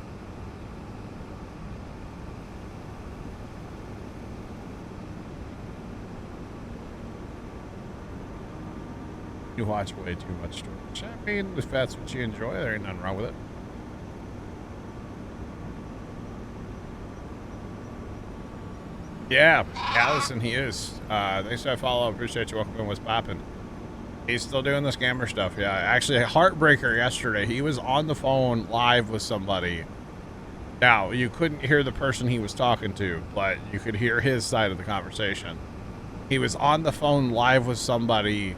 A: You watch way too much Twitch. I mean, if that's what you enjoy, there ain't nothing wrong with it. Yeah, Allison, he is. Thanks for that follow. Appreciate you. Welcome in. What's poppin'? He's still doing the scammer stuff. Yeah, actually, Heartbreaker yesterday. He was on the phone live with somebody. Now, you couldn't hear the person he was talking to, but you could hear his side of the conversation. He was on the phone live with somebody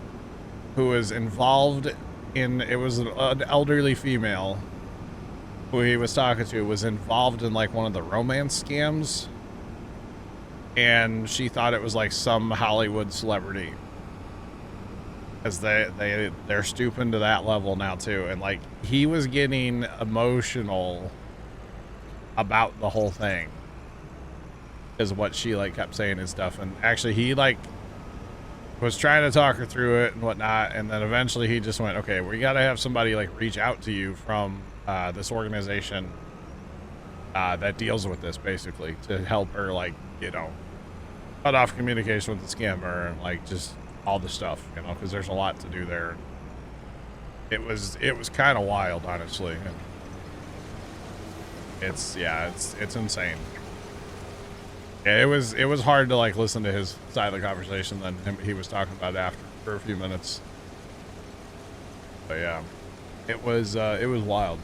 A: who was involved in, it was an elderly female who he was talking to, was involved in like one of the romance scams. And she thought it was like some Hollywood celebrity. Because they're stooping to that level now too. And like, he was getting emotional about the whole thing. Is what she like kept saying and stuff. And actually he like was trying to talk her through it and whatnot. And then eventually he just went, okay, we got to have somebody like reach out to you from this organization that deals with this basically to help her, like, you know, cut off communication with the scammer and like just all the stuff, you know, because there's a lot to do there. It was kind of wild, honestly. It's insane. Yeah, it was hard to like listen to his side of the conversation than he was talking about after for a few minutes. But yeah, it was wild.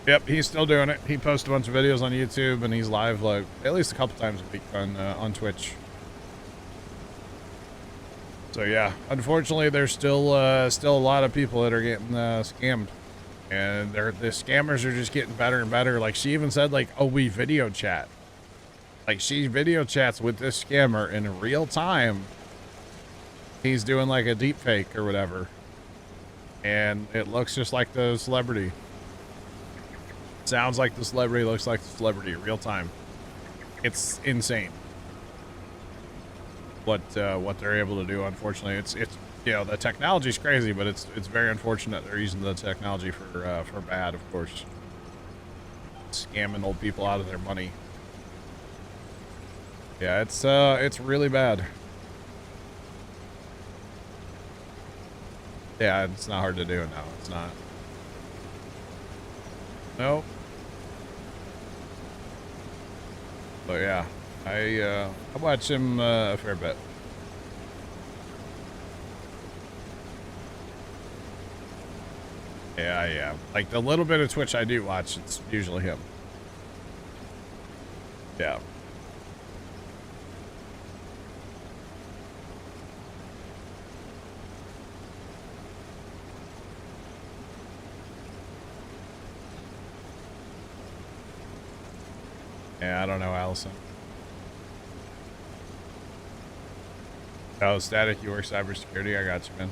A: Yep, he's still doing it. He posts a bunch of videos on YouTube and he's live like at least a couple times a week on Twitch. So yeah, unfortunately, there's still a lot of people that are getting scammed, and the scammers are just getting better and better. Like she even said, like, oh, we video chat. Like she video chats with this scammer in real time. He's doing like a deep fake or whatever, and it looks just like the celebrity. Sounds like the celebrity, looks like the celebrity, real time. It's insane. What they're able to do. Unfortunately, it's you know, the technology's crazy, but it's very unfortunate they're using the technology for bad, of course. Scamming old people out of their money. Yeah, it's really bad. Yeah, it's not hard to do. No, it's not. Nope. But yeah, I watch him a fair bit. Yeah. Like the little bit of Twitch I do watch, it's usually him. Yeah. Yeah, I don't know, Allison. Oh, Static, you work cybersecurity? I got you, man.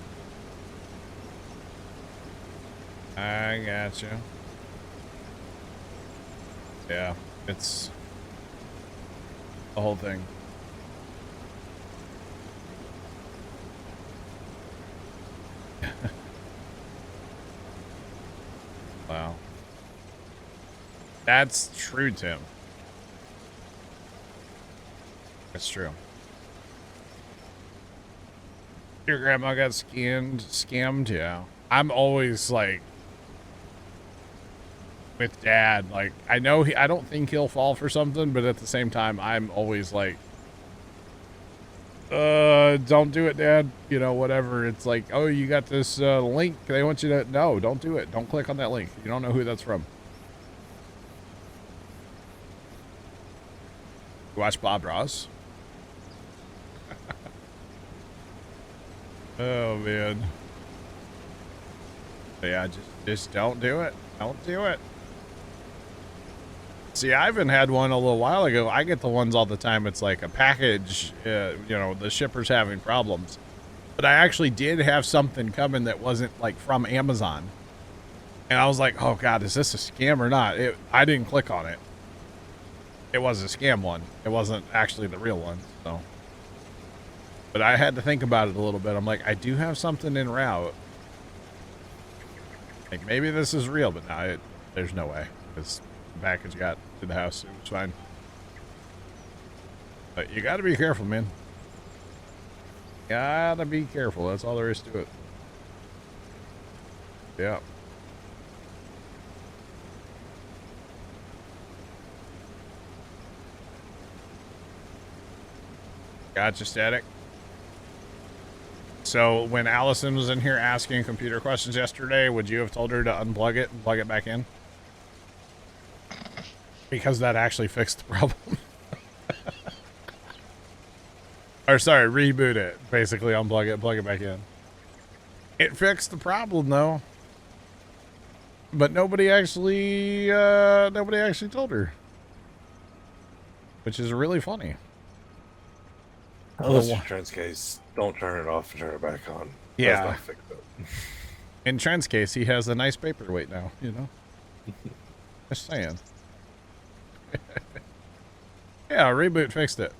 A: I got you. Yeah, it's the whole thing. Wow. That's true, Tim. That's true. Your grandma got scammed, yeah. I'm always like with dad, like I know I don't think he'll fall for something, but at the same time I'm always like don't do it, dad, you know, whatever. It's like, oh, you got this link, they want you to, no, don't do it, don't click on that link, you don't know who that's from. You watch Bob Ross? Oh man. But yeah, just don't do it. Don't do it. See, I even had one a little while ago. I get the ones all the time. It's like a package, you know, the shipper's having problems. But I actually did have something coming that wasn't like from Amazon. And I was like, oh God, is this a scam or not? I didn't click on it. It was a scam one. It wasn't actually the real one, so. But I had to think about it a little bit. I'm like, I do have something en route. Like, maybe this is real, but no, there's no way. Because the package got to the house. It was fine. But you gotta be careful, man. Gotta be careful. That's all there is to it. Yeah. Gotcha, Static. So when Allison was in here asking computer questions yesterday, would you have told her to unplug it and plug it back in? Because that actually fixed the problem. Or sorry, reboot it. Basically unplug it, plug it back in. It fixed the problem though. But nobody actually told her. Which is really funny.
B: Unless your Trent's case, don't turn it off and turn it back on.
A: Yeah.
B: That's not fixed it.
A: In Trent's case, he has a nice paperweight now, you know? Just saying. Yeah, reboot fixed it.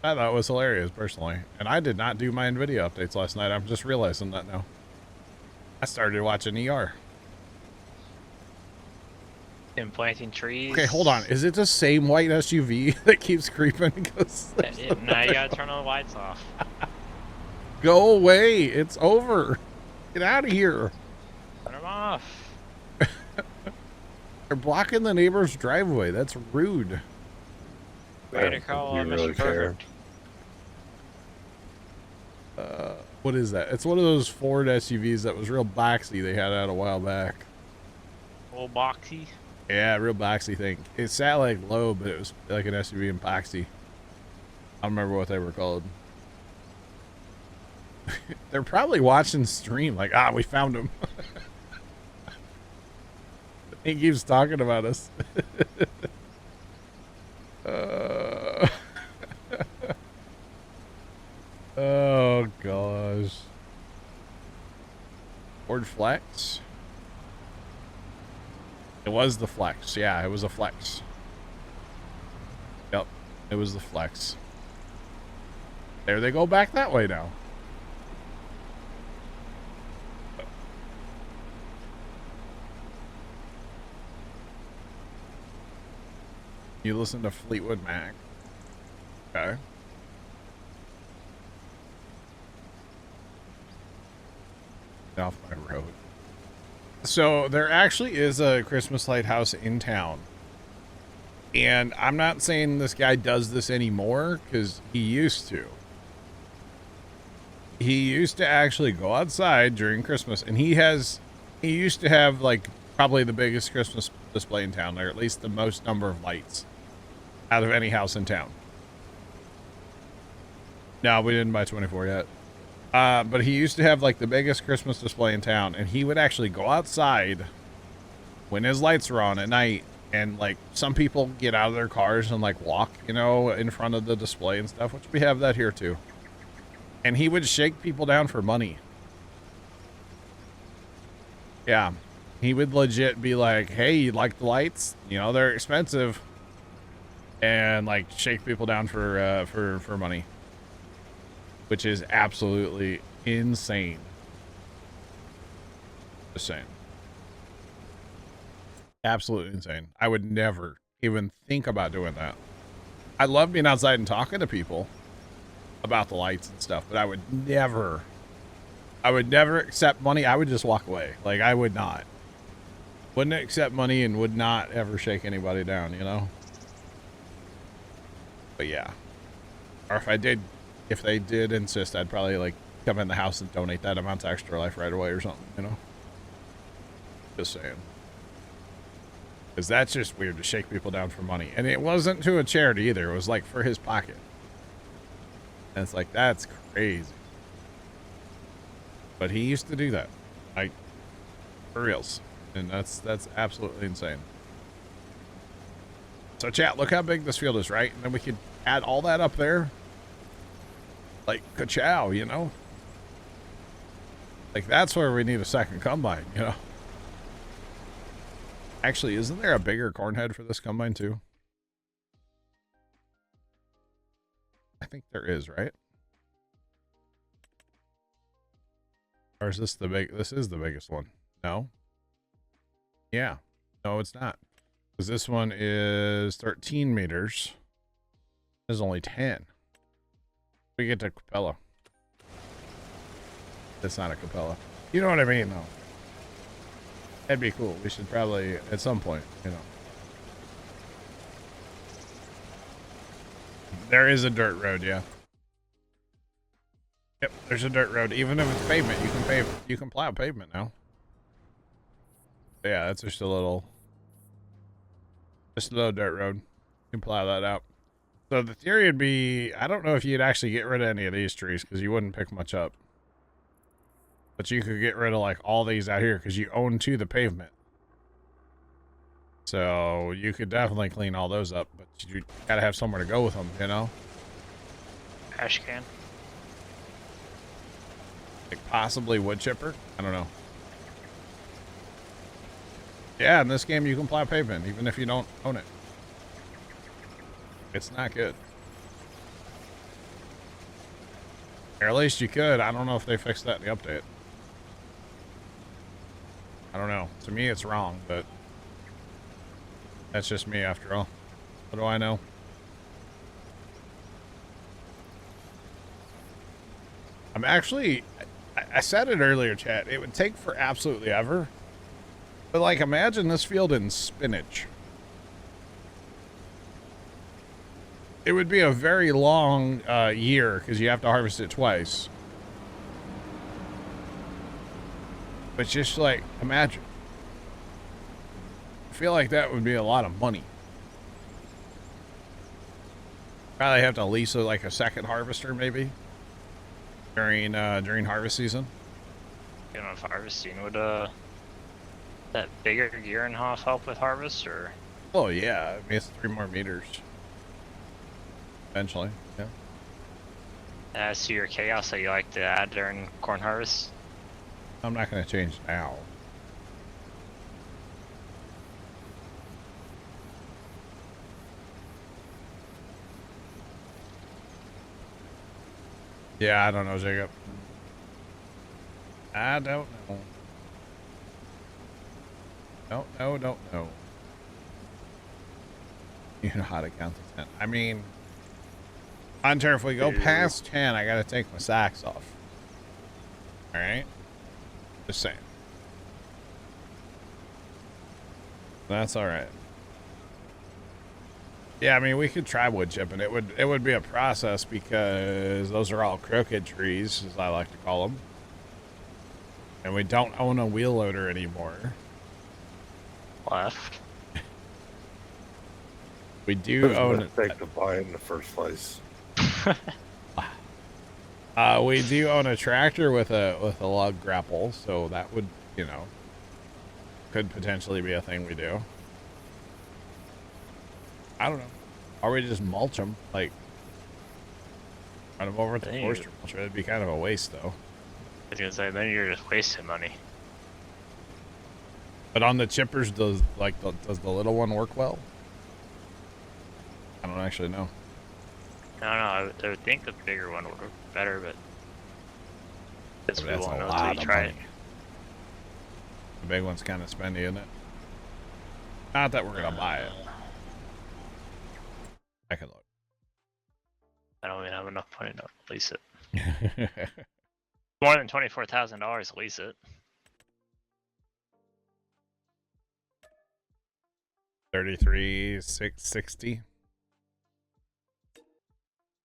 A: I thought it was hilarious, personally. And I did not do my NVIDIA updates last night. I'm just realizing that now. I started watching ER.
C: And planting trees.
A: Okay, hold on. Is it the same white SUV that keeps creeping?
C: Now you gotta turn all the lights off.
A: Go away. It's over. Get out of here.
C: Turn them off.
A: They're blocking the neighbor's driveway. That's rude.
C: Way to call on
B: really
C: Mr. Perfect.
A: What is that? It's one of those Ford SUVs that was real boxy they had out a while back.
C: Old boxy.
A: Yeah, real boxy thing. It sat like low, but it was like an SUV in boxy. I don't remember what they were called. They're probably watching stream like, we found him. He keeps talking about us. Oh gosh. Ford Flex. It was the Flex. Yeah, it was a Flex. Yep, it was the Flex. There they go back that way now. You listen to Fleetwood Mac. Okay. Off my road. So there actually is a Christmas lighthouse in town. And I'm not saying this guy does this anymore, because he used to. He used to actually go outside during Christmas, and he used to have like probably the biggest Christmas display in town, or at least the most number of lights out of any house in town. No, we didn't buy 24 yet. But he used to have like the biggest Christmas display in town, and he would actually go outside when his lights were on at night, and like some people get out of their cars and like walk, you know, in front of the display and stuff, which we have that here too. And he would shake people down for money. Yeah. He would legit be like, hey, you like the lights? You know, they're expensive. And like shake people down for money. Which is absolutely insane. Just saying. Absolutely insane. I would never even think about doing that. I love being outside and talking to people about the lights and stuff, but I would never accept money. I would just walk away. Like, I would not. Wouldn't accept money and would not ever shake anybody down, you know? But yeah. Or if they did insist, I'd probably, like, come in the house and donate that amount to Extra Life right away or something, you know? Just saying. Because that's just weird to shake people down for money. And it wasn't to a charity either. It was, like, for his pocket. And it's like, that's crazy. But he used to do that. Like, for reals. And that's absolutely insane. So chat, look how big this field is, right? And then we could add all that up there. Like, ka-chow, you know? Like, that's where we need a second combine, you know? Actually, isn't there a bigger corn head for this combine, too? I think there is, right? Or is this this is the biggest one? No? Yeah. No, it's not. Because this one is 13 meters. This is only 10. We get to Capella. It's not a Capella. You know what I mean, though. That'd be cool. We should probably, at some point, you know. There is a dirt road, yeah. Yep, there's a dirt road. Even if it's pavement, you can plow pavement now. Yeah, that's just a little dirt road. You can plow that out. So the theory would be, I don't know if you'd actually get rid of any of these trees because you wouldn't pick much up. But you could get rid of like all these out here because you own to the pavement. So you could definitely clean all those up, but you gotta have somewhere to go with them, you know?
C: Trash can.
A: Like possibly wood chipper? I don't know. Yeah, in this game you can plow pavement even if you don't own it. It's not good. Or at least you could. I don't know if they fixed that in the update. I don't know. To me it's wrong, but that's just me after all. What do I know? I'm actually, I said it earlier, chat. It would take for absolutely ever. But like, imagine this field in spinach. It would be a very long year because you have to harvest it twice. But just like, imagine. I feel like that would be a lot of money. Probably have to lease like a second harvester maybe during harvest season.
C: You know, if harvesting would that bigger gear and half help with harvest or?
A: Oh yeah, I mean it's 3 more meters. Eventually, yeah.
C: As to your chaos that you like to add during corn harvest.
A: I'm not going to change now. Yeah, I don't know, Jacob. I don't know. Don't know. You know how to count to 10. I mean, Hunter, if we go past 10, I got to take my socks off. All right? Just saying. That's all right. Yeah, I mean, we could try wood chipping. It would be a process because those are all crooked trees, as I like to call them. And we don't own a wheel loader anymore.
C: Left.
A: We do own it.
B: Mistake to buy it in the first place.
A: We do own a tractor with a lug grapple, so that would, you know, could potentially be a thing we do. I don't know. Or we just mulch them, like run them over to the forester mulcher. It'd be kind of a waste, though.
C: I was gonna say, then you're just wasting money.
A: But on the chippers, does the little one work well? I don't actually know.
C: I don't know. I would think the bigger one would work better, but guess we
A: That's
C: won't
A: a
C: know
A: lot
C: until
A: of
C: you try
A: money.
C: it.
A: The big one's kind of spendy, isn't it? Not that we're gonna buy it. I can look.
C: I don't even have enough money to lease it. More than $24,000 to lease it.
A: 33,660.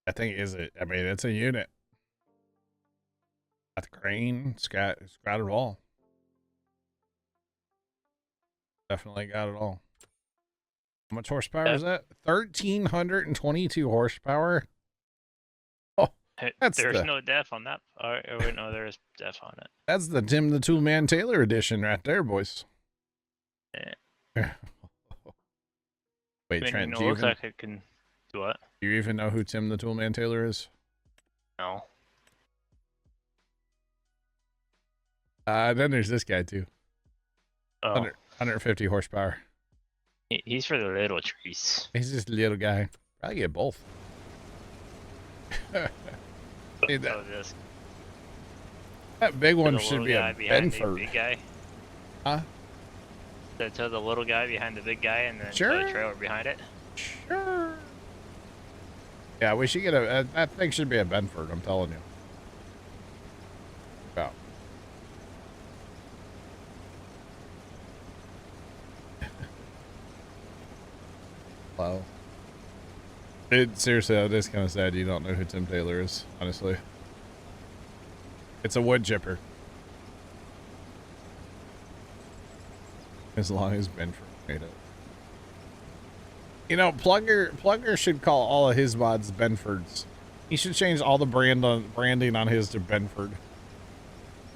A: I think is it. I mean, it's a unit. Got the crane. It's got it all. Definitely got it all. How much horsepower is that? 1,322 horsepower. Oh,
C: There's no def on that. Oh, wait, no, there is def on it.
A: That's the Tim the Toolman Taylor edition right there, boys.
C: Yeah.
A: Wait,
C: I mean,
A: Trent,
C: it
A: do you
C: looks
A: even,
C: like it can do what?
A: do you even know who Tim the Toolman Taylor is?
C: No.
A: Then there's this guy too.
C: Oh,
A: 150 horsepower.
C: he's for the little trees.
A: He's just a little guy. Probably get both. Hey,
C: So just
A: that big
C: to
A: one
C: the
A: should
C: little
A: be
C: guy
A: a
C: behind the
A: Benford.
C: big guy.
A: Huh?
C: To the little guy behind the big guy, and then
A: Sure.
C: the trailer behind it.
A: Sure. Yeah, we should get that thing should be a Benford, I'm telling you. Wow. Wow. Dude, seriously, that is kind of sad you don't know who Tim Taylor is, honestly. It's a wood chipper. As long as Benford made it. You know, Plugger should call all of his mods Benfords. He should change all the branding on his to Benford.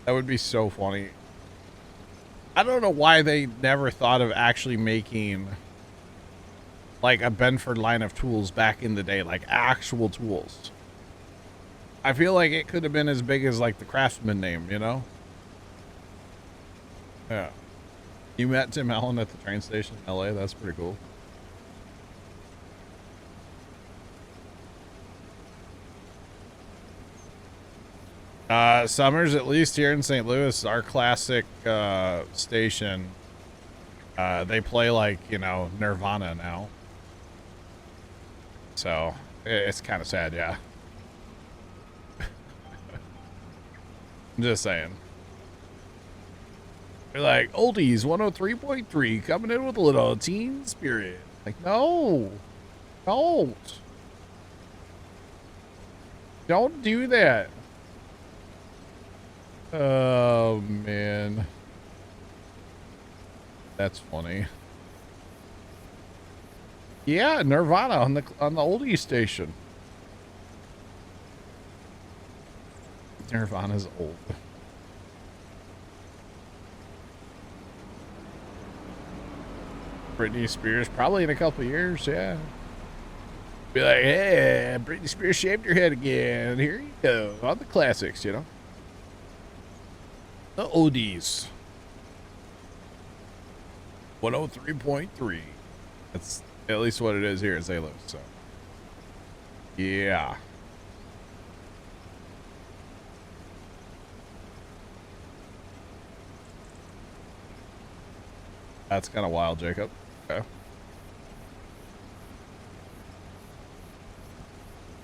A: That would be so funny. I don't know why they never thought of actually making like a Benford line of tools back in the day, like actual tools. I feel like it could have been as big as like the Craftsman name, you know? Yeah. You met Tim Allen at the train station in LA? That's pretty cool. Summers, at least here in St. Louis, our classic station, they play like, you know, Nirvana now. So, it's kind of sad, yeah. I'm just saying. They're like, oldies 103.3 coming in with a little teen spirit. Like, no. Don't. Don't do that. Oh, man. That's funny. Yeah, Nirvana on the oldie station. Nirvana's old. Britney Spears, probably in a couple years, yeah. Be like, hey, Britney Spears shaved her head again. Here you go. On the classics, you know. The oldies. 103.3. That's at least what it is here in St. Louis, so. Yeah. That's kind of wild, Jacob. Okay.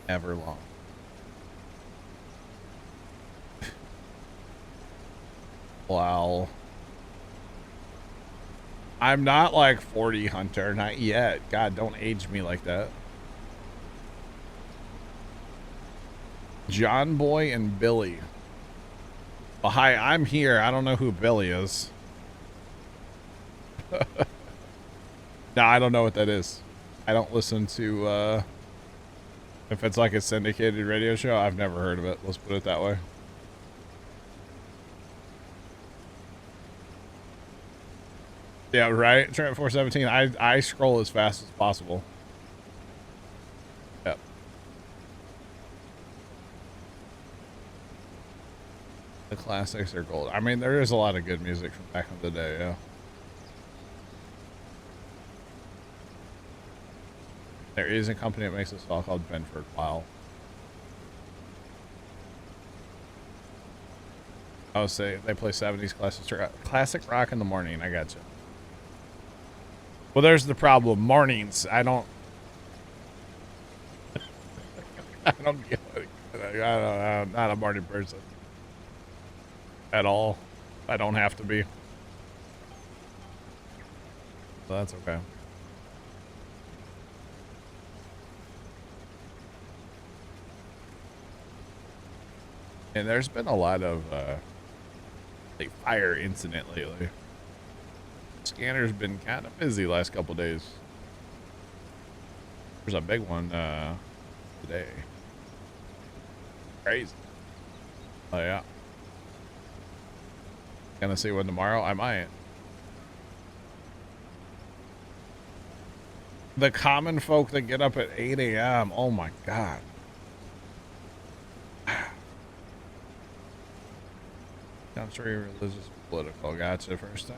A: Ever long. Wow. I'm not like 40, Hunter. Not yet. God, don't age me like that. John Boy and Billy. Well, hi, I'm here. I don't know who Billy is. No, I don't know what that is. I don't listen to, if it's like a syndicated radio show, I've never heard of it. Let's put it that way. Yeah, right? Trent 417. I scroll as fast as possible. Yep. The classics are gold. I mean, there is a lot of good music from back in the day, yeah. There is a company that makes a saw called Benford. Wow. I would say they play 70s classic rock in the morning. I gotcha. Well, there's the problem. Mornings, I don't. I don't get it. I'm not a morning person at all. I don't have to be. So that's okay. And there's been a lot of like fire incident lately. Scanner's been kind of busy last couple days. There's a big one today. Crazy. Oh yeah. Gonna see one tomorrow? I might. The common folk that get up at 8 a.m. Oh my god. Country, religious, political. Gotcha first time.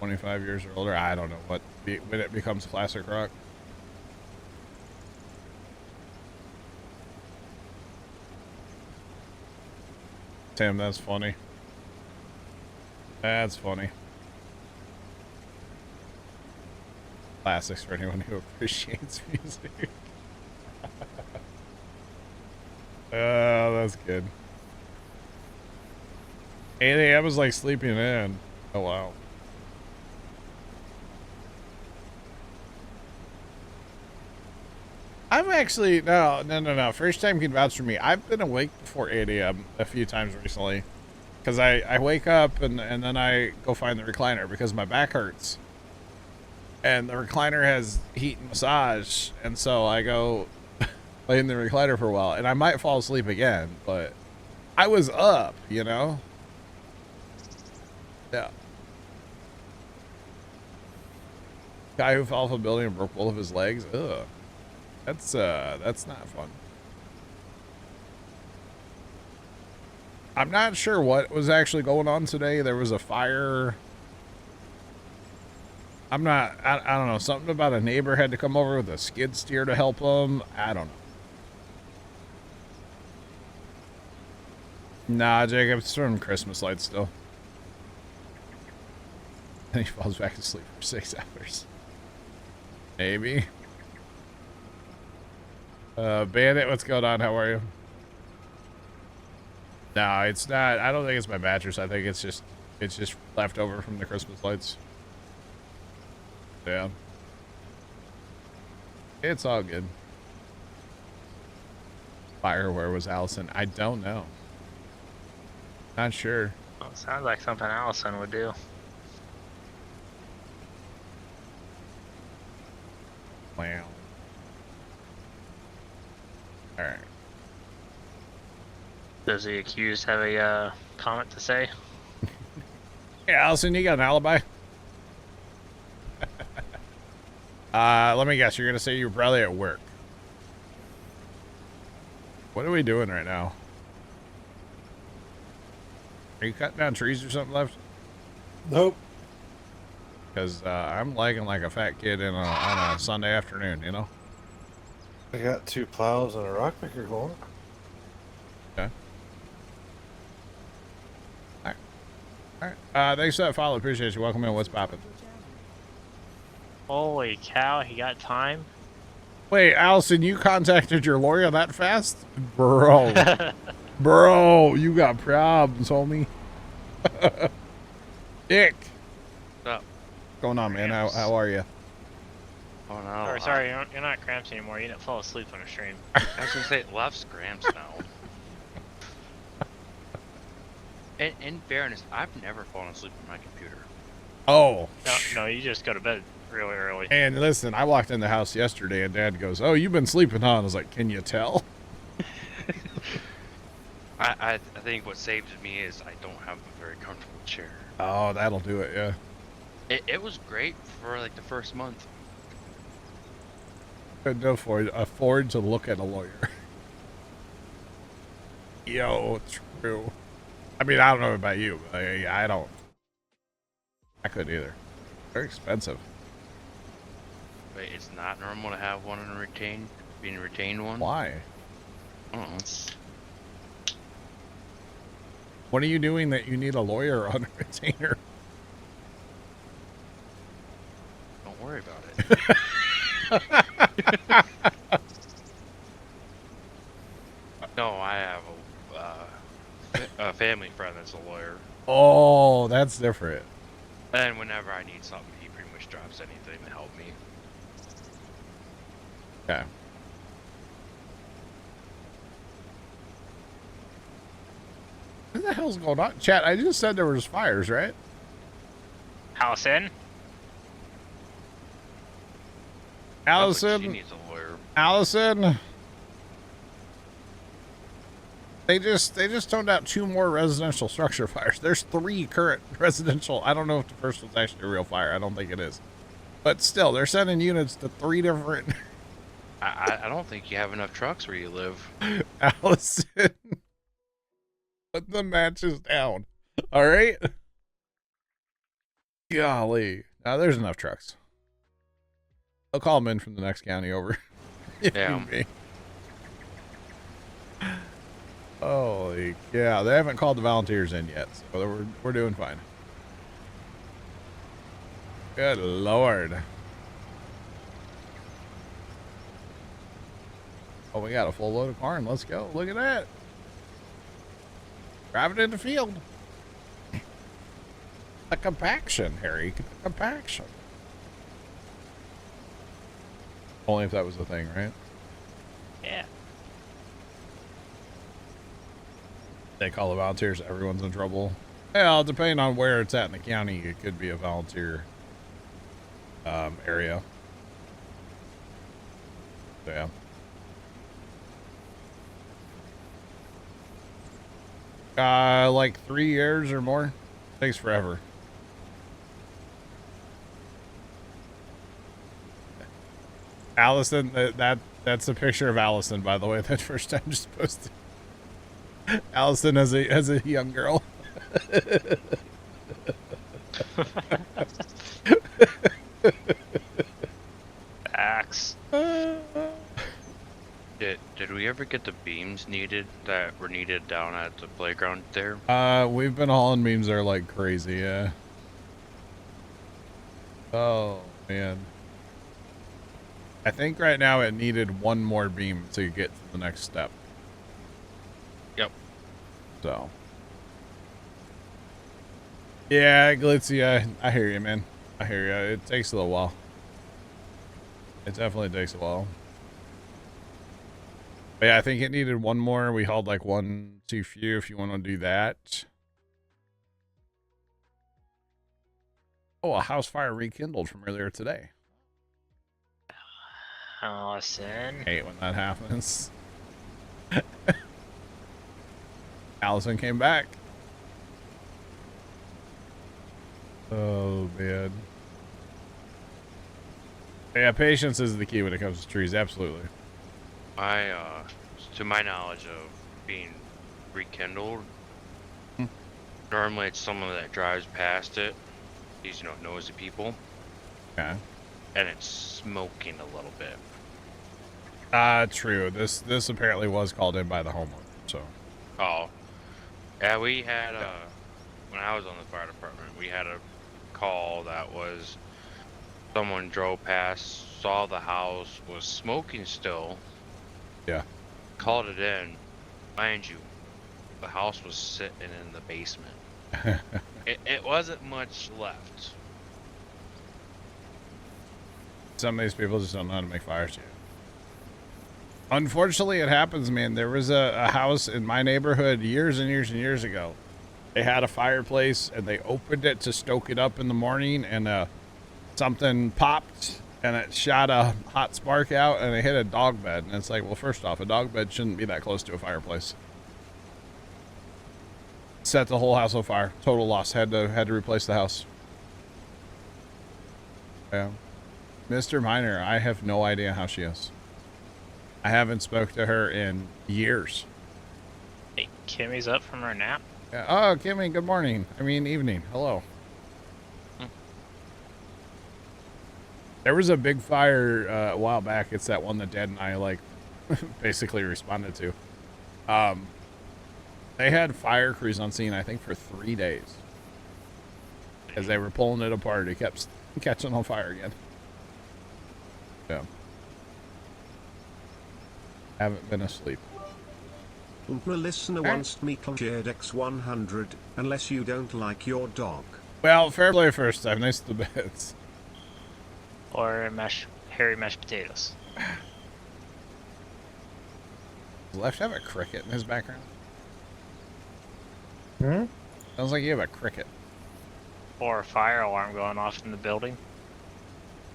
A: $25 years or older. I don't know what when it becomes classic rock. Tim, that's funny. That's funny. Classics for anyone who appreciates music. Oh, that's good. 8 a.m. is like sleeping in. Oh, wow. I'm actually, no. First time can vouch for me. I've been awake before 8 a.m. a few times recently. Because I wake up and then I go find the recliner because my back hurts. And the recliner has heat and massage. And so I go lay in the recliner for a while. And I might fall asleep again. But I was up, you know? Yeah. Guy who fell off a building and broke both of his legs. Ugh. That's not fun. I'm not sure what was actually going on today. There was a fire. I don't know. Something about a neighbor had to come over with a skid steer to help him. I don't know. Nah, Jacob, it's from Christmas lights still. And he falls back asleep for 6 hours. Maybe. Bandit, what's going on? How are you? No, it's not. I don't think it's my mattress. I think it's just left over from the Christmas lights. Yeah. It's all good. Fire, where was Allison? I don't know. Not sure.
C: Well, sounds like something Allison would do.
A: Wow. All right.
C: Does the accused have a comment to say?
A: Hey, Allison, you got an alibi? Let me guess. You're going to say you're probably at work. What are we doing right now? Are you cutting down trees or something left?
B: Nope.
A: Because I'm lagging like a fat kid on a Sunday afternoon, you know?
B: I got 2 plows and a rock picker going.
A: Okay. All right. Thanks for that follow. Appreciate you. Welcome in. What's poppin'?
C: Holy cow, he got time?
A: Wait, Allison, you contacted your lawyer that fast? Bro. Bro, you got problems, homie. Dick.
C: What's up?
A: What's going on, man? How are you?
E: Oh no.
C: Or, sorry, you're not cramps anymore. You didn't fall asleep on a stream.
G: I was gonna say, Left's cramps now. In fairness, I've never fallen asleep on my computer.
A: Oh.
C: No, you just go to bed really early.
A: And listen, I walked in the house yesterday and Dad goes, "Oh, you've been sleeping, huh?" And I was like, "Can you tell?"
G: I think what saves me is I don't have a very comfortable chair.
A: Oh, that'll do it, yeah.
G: It was great for like the first month.
A: Couldn't afford to look at a lawyer. Yo, true. I mean, I don't know about you, but I don't. I couldn't either. Very expensive.
G: But it's not normal to have one in a being a retained one.
A: Why?
G: I don't know.
A: What are you doing that you need a lawyer on a retainer?
G: worry about it. No, I have a family friend that's a lawyer,
A: Oh, that's different.
G: and whenever I need something, he pretty much drops anything to help me.
A: Okay. What the hell's going on? Chat, I just said there was fires, right?
C: Allison?
G: Sounds like she
A: Allison,
G: needs a lawyer.
A: Allison. They just toned out 2 more residential structure fires. There's 3 current residential. I don't know if the first one's actually a real fire. I don't think it is. But still, they're sending units to 3 different.
G: I don't think you have enough trucks where you live.
A: Allison, put the matches down. All right. Golly. Now there's enough trucks. I'll call them in from the next county over. If
G: Yeah.
A: need be. Holy yeah, they haven't called the volunteers in yet, so we're doing fine. Good Lord. Oh, we got a full load of corn. Let's go. Look at that. Drive it in the field. A compaction, Harry. A compaction. Only if that was the thing, right?
C: Yeah.
A: They call the volunteers, everyone's in trouble. Well, depending on where it's at in the county, it could be a volunteer area. So, yeah. Like 3 years or more. Takes forever. Allison, that's a picture of Allison, by the way. That first time just posted. Allison as a young girl.
C: Facts.
G: Did we ever get the beams needed that were needed down at the playground there?
A: We've been hauling beams there like crazy, yeah. Oh man. I think right now it needed 1 more beam to get to the next step.
G: Yep.
A: So. Yeah, Glitzy, I hear you, man. I hear you. It takes a little while. It definitely takes a while. But yeah, I think it needed 1 more. We hauled like 1 too few if you want to do that. Oh, a house fire rekindled from earlier today.
C: Allison.
A: Hate when that happens. Allison came back. Oh, man. Yeah, patience is the key when it comes to trees, absolutely.
G: To my knowledge of being rekindled, normally it's someone that drives past it. These, nosy people.
A: Okay.
G: And it's smoking a little bit.
A: True. This apparently was called in by the homeowner, so.
G: Oh. Yeah, we had, when I was on the fire department, we had a call that was someone drove past, saw the house, was smoking still.
A: Yeah.
G: Called it in. Mind you, the house was sitting in the basement. It wasn't much left.
A: Some of these people just don't know how to make fires yet. Unfortunately, it happens, man. There was a house in my neighborhood years and years and years ago. They had a fireplace, and they opened it to stoke it up in the morning, and something popped, and it shot a hot spark out, and it hit a dog bed. And it's like, well, first off, a dog bed shouldn't be that close to a fireplace. Set the whole house on fire. Total loss. Had to replace the house. Yeah. Mr. Miner, I have no idea how she is. I haven't spoke to her in years.
C: Hey, Kimmy's up from her nap.
A: Yeah. Oh, Kimmy, good morning. I mean, evening. Hello. There was a big fire a while back. It's that one that Dad and I basically responded to. They had fire crews on scene, I think, for 3 days. As they were pulling it apart, it kept catching on fire again. Yeah. Haven't been asleep.
D: A listener wants me to share X100, unless you don't like your dog.
A: Well, fair play first time. Nice to the bits.
C: Or hairy mashed potatoes.
A: Does Left have a cricket in his background?
B: Hmm?
A: Sounds like you have a cricket.
C: Or a fire alarm going off in the building.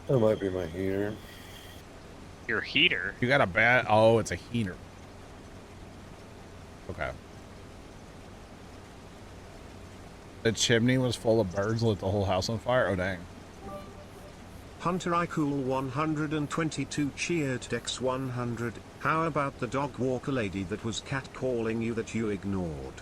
B: That might be my heater.
C: Your heater.
A: You got a bad... Oh, it's a heater. Okay. The chimney was full of birds, lit the whole house on fire? Oh, dang.
D: Hunter I Cool 122 cheered X100. How about the dog walker lady that was catcalling you that you ignored?